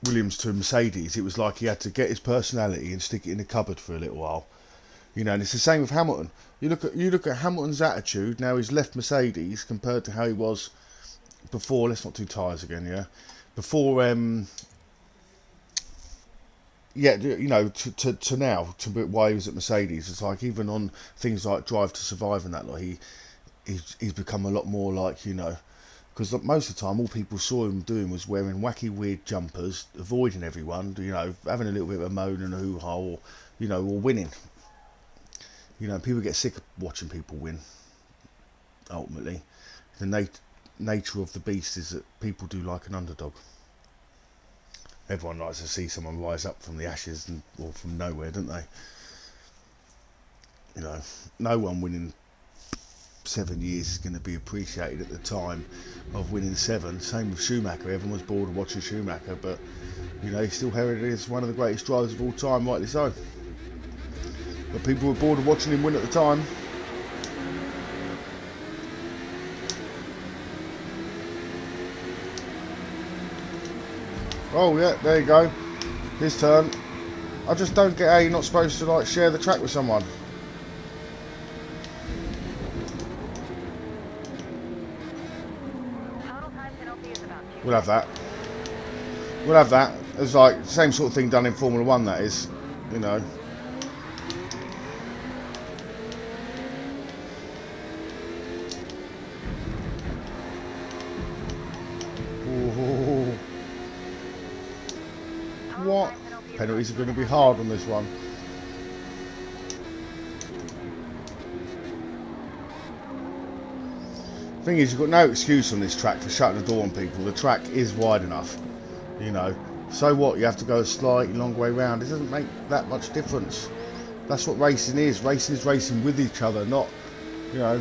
Mercedes, it was like he had to get his personality and stick it in the cupboard for a little while. You know, and it's the same with Hamilton. You look at Hamilton's attitude now. He's left Mercedes compared to how he was before. Let's not do tyres again, yeah. Before yeah, you know, to now, to why he was at Mercedes. It's like even on things like Drive to Survive and that, like he's become a lot more like, you know, because most of the time all people saw him doing was wearing wacky weird jumpers, avoiding everyone, you know, having a little bit of a moan and a hoo-ha, or, you know, or winning. You know, people get sick of watching people win. Ultimately, the nature of the beast is that people do like an underdog. Everyone likes to see someone rise up from the ashes or from nowhere, don't they? You know, no one winning 7 years is going to be appreciated at the time of winning 7. Same with Schumacher. Everyone was bored of watching Schumacher, but you know, he's still heralded as one of the greatest drivers of all time, rightly so. But people were bored of watching him win at the time. Oh yeah, there you go. His turn. I just don't get how you're not supposed to like share the track with someone. Total time penalty is about 2 We'll have that. We'll have that. It's like the same sort of thing done in Formula 1, that is. You know. Ooh. What? Penalties are going to be hard on this one. Thing is, you've got no excuse on this track for shutting the door on people. The track is wide enough, you know. So what? You have to go a slightly long way round. It doesn't make that much difference. That's what racing is. Racing is racing with each other, not, you know,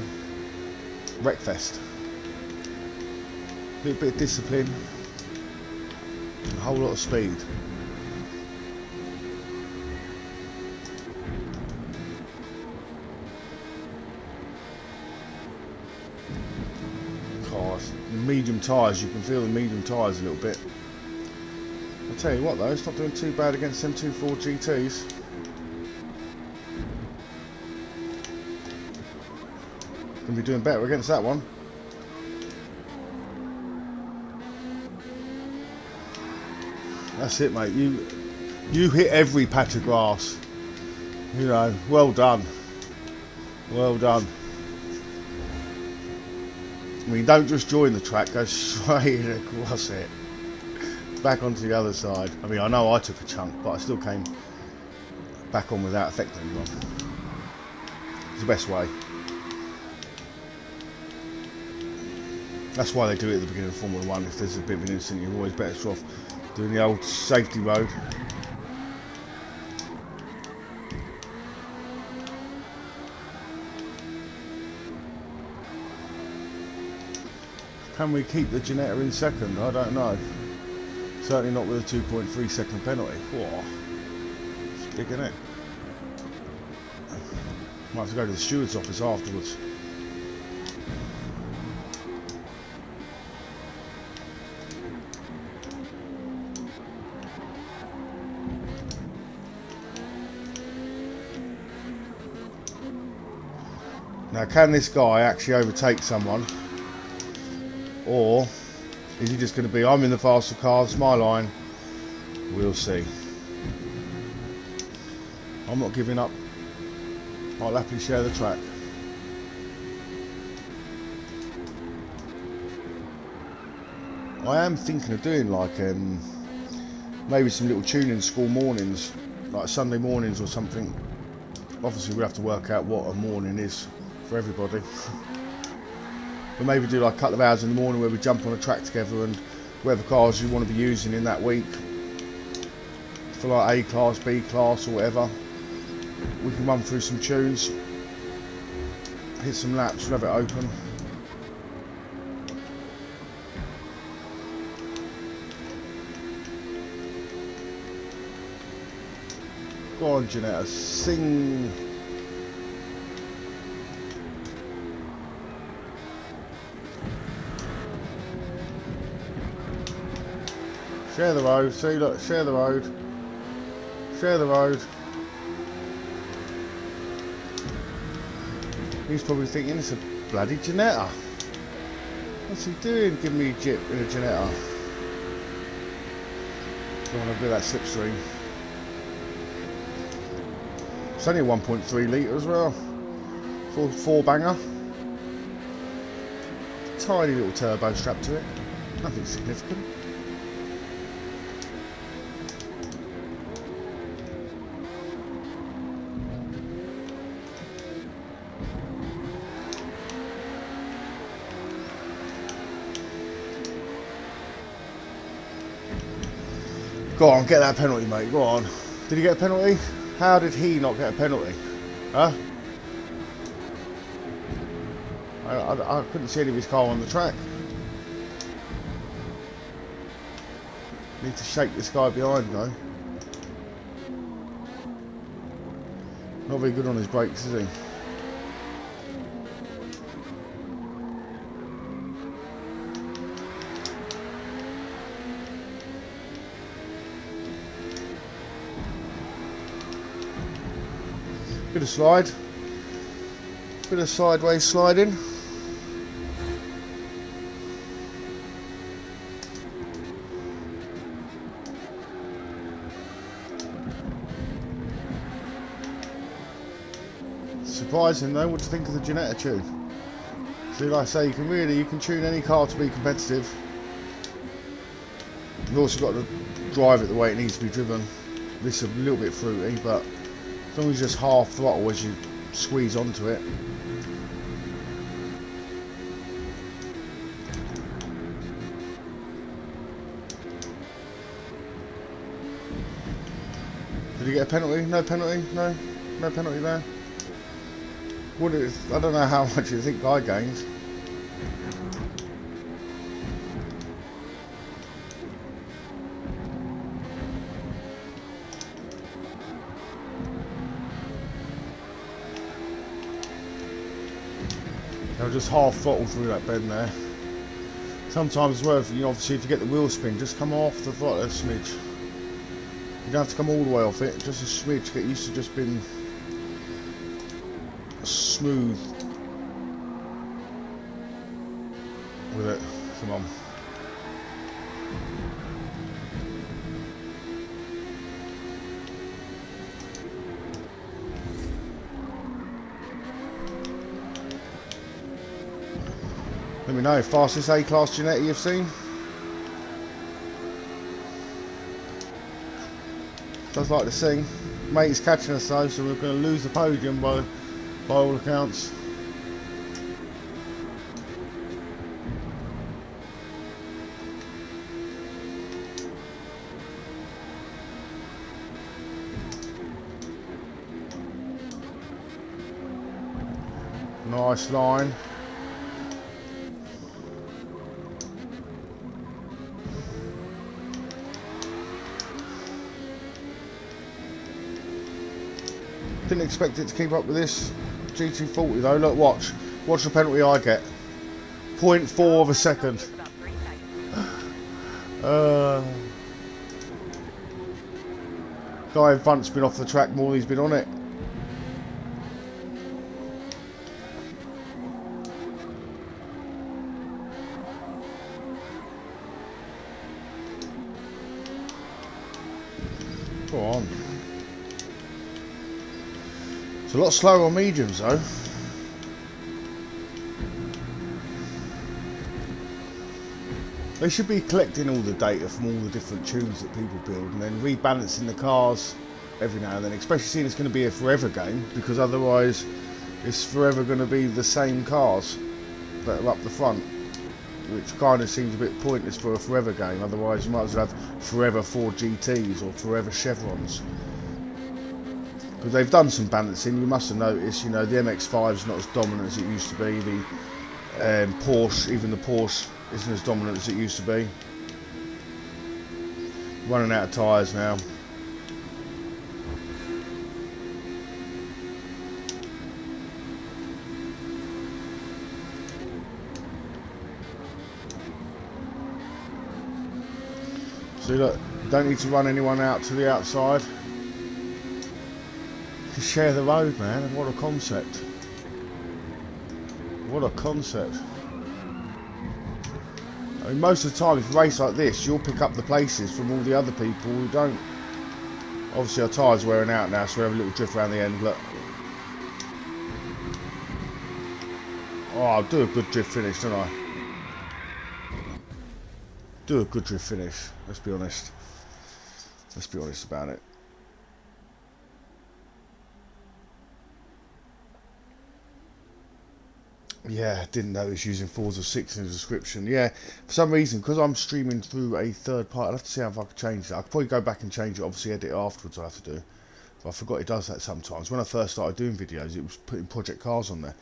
wreckfest. A little bit of discipline, a whole lot of speed. Cars, medium tyres, you can feel the medium tyres a little bit. I'll tell you what though, it's not doing too bad against them 2.4 GTs. Gonna be doing better against that one. That's it, mate. You hit every patch of grass. You know, well done. Well done. I mean, don't just join the track, go straight across it. Back onto the other side. I mean, I know I took a chunk, but I still came back on without affecting anyone. It's the best way. That's why they do it at the beginning of Formula 1. If there's a bit of an incident, you're always better off doing the old safety road. Can we keep the Ginetta in second? I don't know. Certainly not with a 2.3 second penalty. Whoa. It's big, isn't it? Might have to go to the steward's office afterwards. Now, can this guy actually overtake someone? Or is he just going to be, I'm in the faster car, it's my line? We'll see. I'm not giving up. I'll happily share the track. I am thinking of doing like maybe some little tuning school mornings, like Sunday mornings or something. Obviously we'll have to work out what a morning is for everybody. But maybe do like a couple of hours in the morning where we jump on a track together, and whatever cars you want to be using in that week for like A class, B class or whatever, we can run through some tunes, hit some laps, we'll have it open. Go on, Ginetta, sing. Share the road, see, look, share the road. Share the road. He's probably thinking, it's a bloody Ginetta. What's he doing, giving me a jip in a Ginetta? Don't want to do that slipstream. It's only a 1.3 litre as well. Four banger. tiny little turbo strap to it. Nothing significant. Go on, get that penalty, mate. Go on. Did he get a penalty? How did he not get a penalty? Huh? I couldn't see any of his car on the track. Need to shake this guy behind though. Not very good on his brakes, is he? Bit of slide. Bit of sideways sliding. Surprising though, what do you think of the Ginetta tune? See, like I say, you can tune any car to be competitive. You've also got to drive it the way it needs to be driven. This is a little bit fruity, but as long as you just half throttle as you squeeze onto it. Did he get a penalty? No penalty? No penalty there. I don't know how much you think I gained. I'll just half throttle through that bend there. Sometimes it's worth, obviously if you get the wheel spin, just come off the throttle a smidge. You don't have to come all the way off it, just a smidge, get used to just being smooth with it. Come on. Let me know, fastest A-class Ginetta you've seen? Does like to sing. Mate is catching us though, so we're going to lose the podium by all accounts. Nice line. Didn't expect it to keep up with this GT40 though. Look, watch the penalty I get. 0.4 of a second. Guy in front's been off the track more than he's been on it. Go on. It's a lot slower on mediums though. They should be collecting all the data from all the different tunes that people build and then rebalancing the cars every now and then, especially seeing it's going to be a forever game, because otherwise it's forever going to be the same cars that are up the front, which kind of seems a bit pointless for a forever game. Otherwise you might as well have forever Ford GTs or forever Chevrons. Because they've done some balancing, you must have noticed, the MX-5 is not as dominant as it used to be, the Porsche, even the Porsche isn't as dominant as it used to be. Running out of tyres now. See, look, don't need to run anyone out to the outside. To share the road, man. What a concept. What a concept. I mean, most of the time if you race like this, you'll pick up the places from all the other people who don't. Obviously our tyres are wearing out now, so we have a little drift around the end. Look. Oh, I'll do a good drift finish, don't I? do a good drift finish. Let's be honest. Let's be honest about it. Yeah, didn't know it's using Forza 6 in the description. Yeah, for some reason, because I'm streaming through a third party, I'll have to see if I can change that. I could probably go back and change it, obviously edit it afterwards I have to do. But I forgot it does that sometimes. When I first started doing videos, it was putting project cars on there.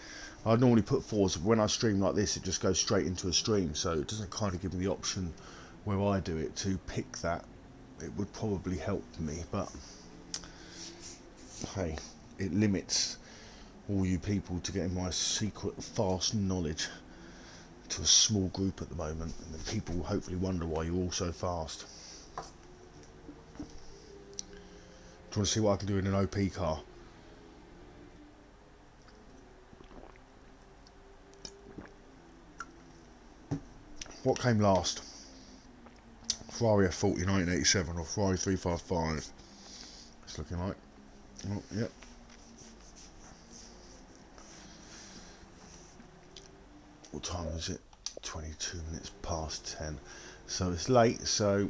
I'd normally put Forza, but when I stream like this, it just goes straight into a stream, so it doesn't kind of give me the option where I do it to pick that. It would probably help me, but hey, it limits all you people to getting my secret fast knowledge to a small group at the moment, and then people will hopefully wonder why you're all so fast. Do you want to see what I can do in an OP car? What came last? Ferrari F40 1987 or Ferrari 355? It's looking like. Oh, yep. What time is it? 22 minutes past 10. So it's late, so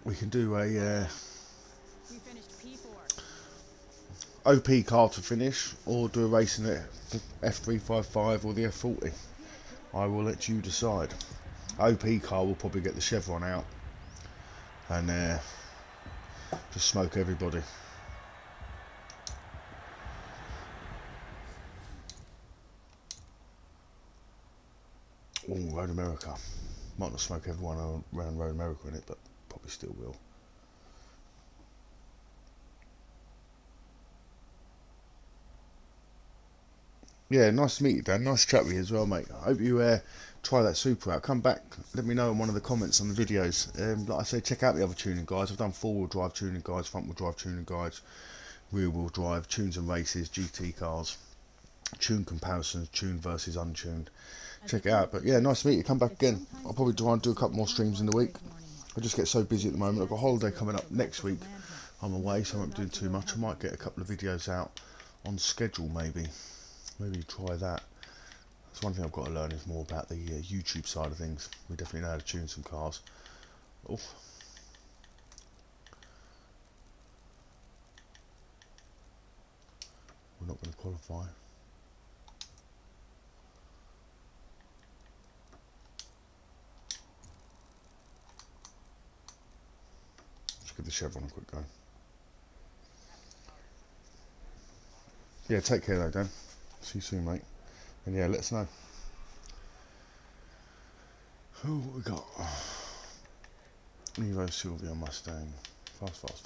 we can do a We finished P4. OP car to finish, or do a race in the F355 or the F40. I will let you decide. OP car will probably get the chevron out and just smoke everybody. Ooh, Road America. Might not smoke everyone around Road America in it, but probably still will. Yeah, nice to meet you, Dan. Nice to chat with you as well, mate. I hope you try that Super out. Come back, let me know in one of the comments on the videos. Like I say, check out the other tuning guides. I've done four-wheel drive tuning guides, front-wheel drive tuning guides, rear-wheel drive, tunes and races, GT cars, tune comparisons, tune versus untuned. Check it out. But yeah, nice to meet you. Come back again. I'll probably try and do a couple more streams in the week. I just get so busy at the moment. I've got a holiday coming up next week. I'm away, so I won't be doing too much. I might get a couple of videos out on schedule, maybe. Maybe try that. That's one thing I've got to learn is more about the YouTube side of things. We definitely know how to tune some cars. Oof. We're not going to qualify. Let's give the chevron a quick go. Yeah, take care though, Dan. See you soon, mate. And yeah, let us know. What we got? Evo Silvia Mustang. Fast.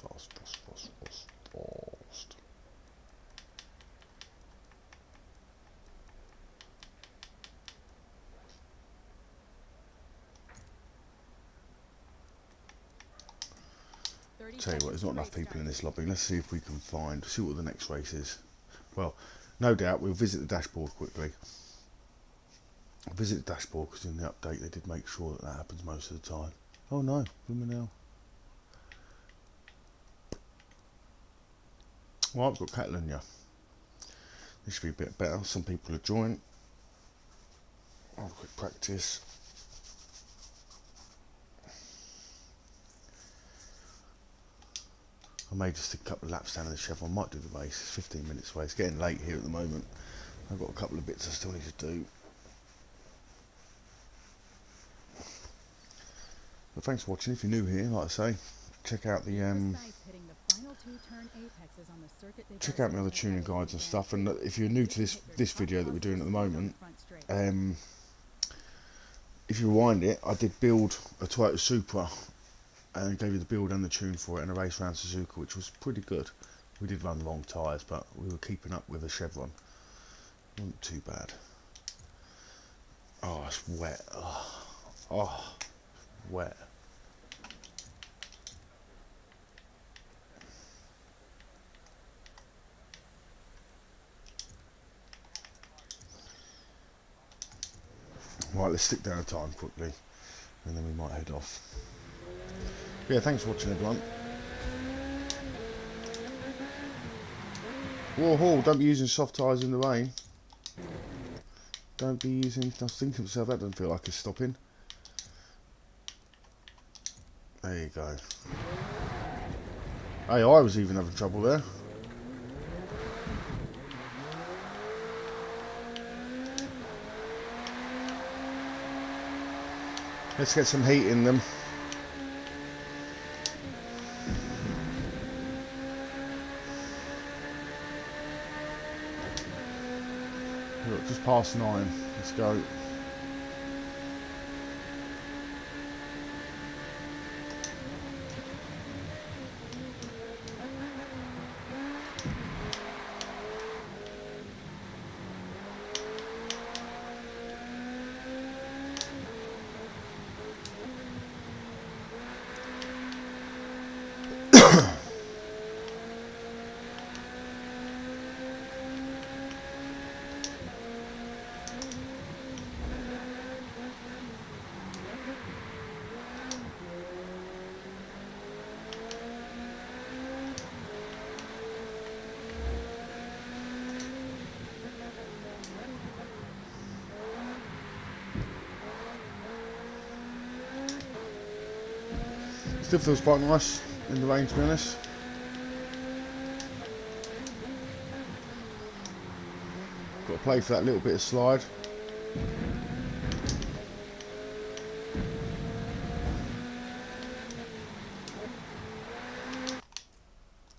30 Tell you what, seconds there's to not enough race people start. in this lobby. Let's see if we can see what the next race is. Well, no doubt we'll visit the dashboard quickly. I'll visit the dashboard because in the update they did make sure that happens most of the time. Oh no, Blumenau. Well, I've got Challange. This should be a bit better. Some people have joined. I'll have a quick practice. I may just stick a couple of laps down in the chevron. I might do the race. It's 15 minutes away. It's getting late here at the moment. I've got a couple of bits I still need to do. But thanks for watching. If you're new here, like I say, check out the check out my other tuning guides and stuff. And if you're new to this video that we're doing at the moment, if you rewind it, I did build a Toyota Supra and gave you the build and the tune for it in a race around Suzuka, which was pretty good. We did run long tyres, but we were keeping up with a chevron. Wasn't too bad. Oh, it's wet. Oh, wet. Right, let's stick down a time quickly, and then we might head off. Yeah, thanks for watching, everyone. Whoa, don't be using soft tyres in the rain. Don't be using... I was thinking to myself, that doesn't feel like it's stopping. There you go. Hey, I was even having trouble there. Let's get some heat in them. Look, just past 9. Let's go. Still feels quite nice in the rain, to be honest. Got to play for that little bit of slide.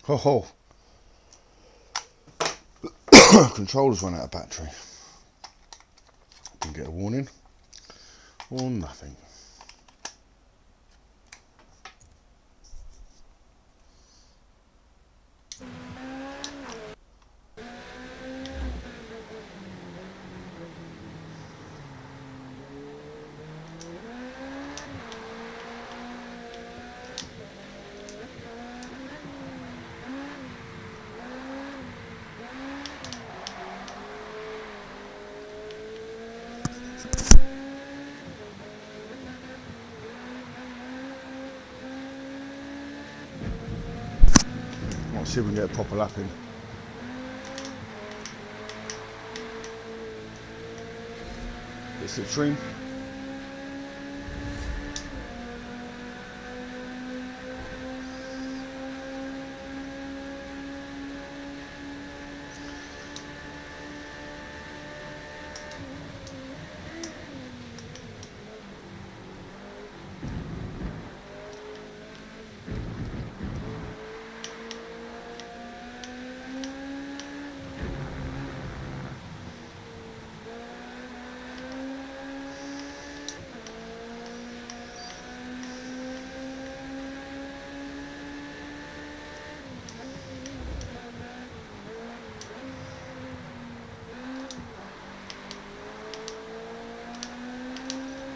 Ho ho! Controller's run out of battery. Didn't get a warning or nothing. Let's see if we can get a proper lap in. Bit slipstream.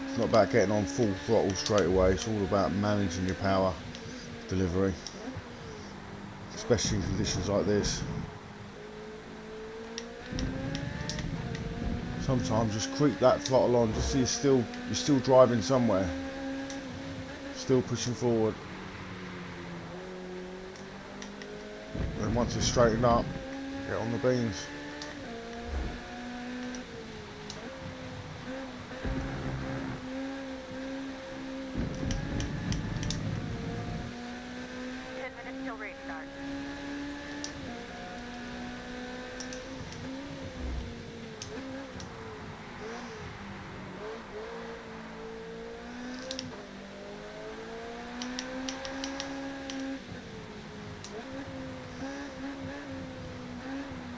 It's not about getting on full throttle straight away, it's all about managing your power delivery, especially in conditions like this. Sometimes just creep that throttle on just so you're still driving somewhere, still pushing forward. And once it's straightened up, get on the beans.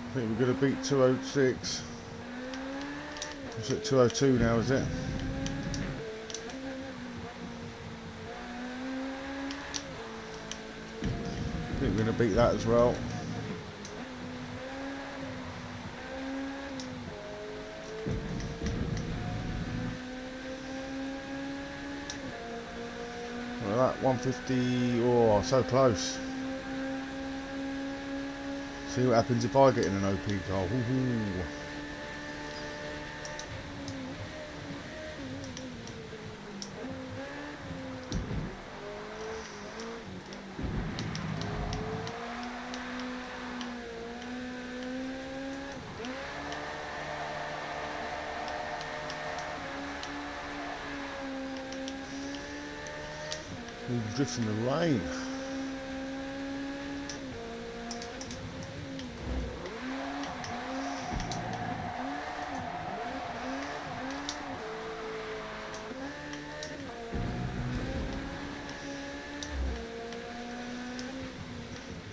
I think we're going to beat 206. It's at 202 now, is it? I think we're going to beat that as well. Look at that, 150. Oh, so close. See what happens if I get in an OP car. Woohoo. We'll drift in the rain.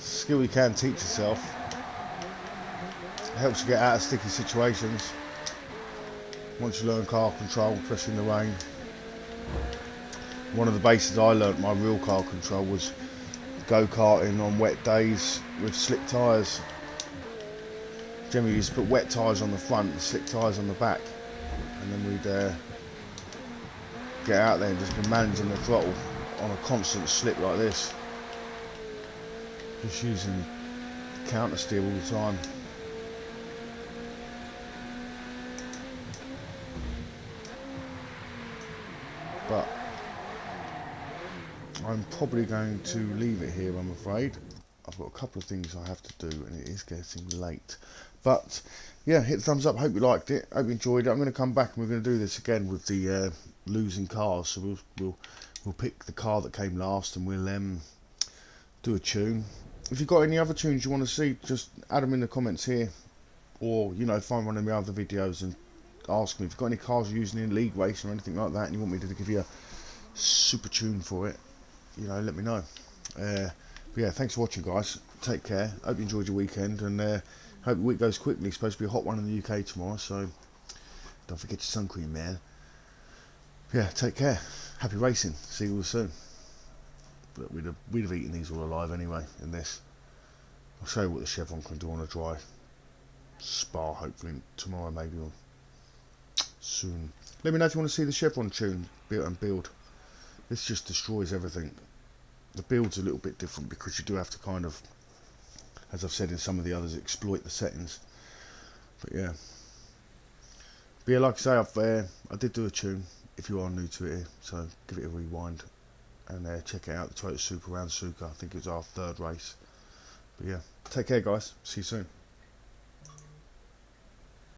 Skill you can teach yourself. It helps you get out of sticky situations. Once you learn car control, especially in the rain. One of the bases I learnt my real car control was go-karting on wet days with slick tyres. Generally used to put wet tyres on the front and slick tyres on the back, and then we'd get out there and just be managing the throttle on a constant slip like this, just using counter steer all the time. But I'm probably going to leave it here, I'm afraid. I've got a couple of things I have to do and it is getting late. But yeah, hit the thumbs up, hope you liked it, hope you enjoyed it. I'm going to come back and we're going to do this again with the losing cars. So we'll pick the car that came last and we'll do a tune. If you've got any other tunes you want to see, just add them in the comments here, or you know, find one of my other videos and ask me. If you've got any cars you're using in league racing or anything like that and you want me to give you a super tune for it, you know, let me know. But yeah, thanks for watching, guys. Take care. Hope you enjoyed your weekend, and hope the week goes quickly. It's supposed to be a hot one in the UK tomorrow, so don't forget your sun cream, man. Yeah, take care. Happy racing. See you all soon. But we'd have eaten these all alive anyway in this. I'll show you what the Chevron can do on a dry Spa, hopefully tomorrow maybe, or soon. Let me know if you want to see the Chevron tune build. This just destroys everything. The build's a little bit different because you do have to kind of, as I've said in some of the others, exploit the settings. But yeah, like I say, I did do a tune if you are new to it here, so give it a rewind and check it out, the Toyota Supra around Suka. I think it was our third race. But yeah, take care, guys. See you soon.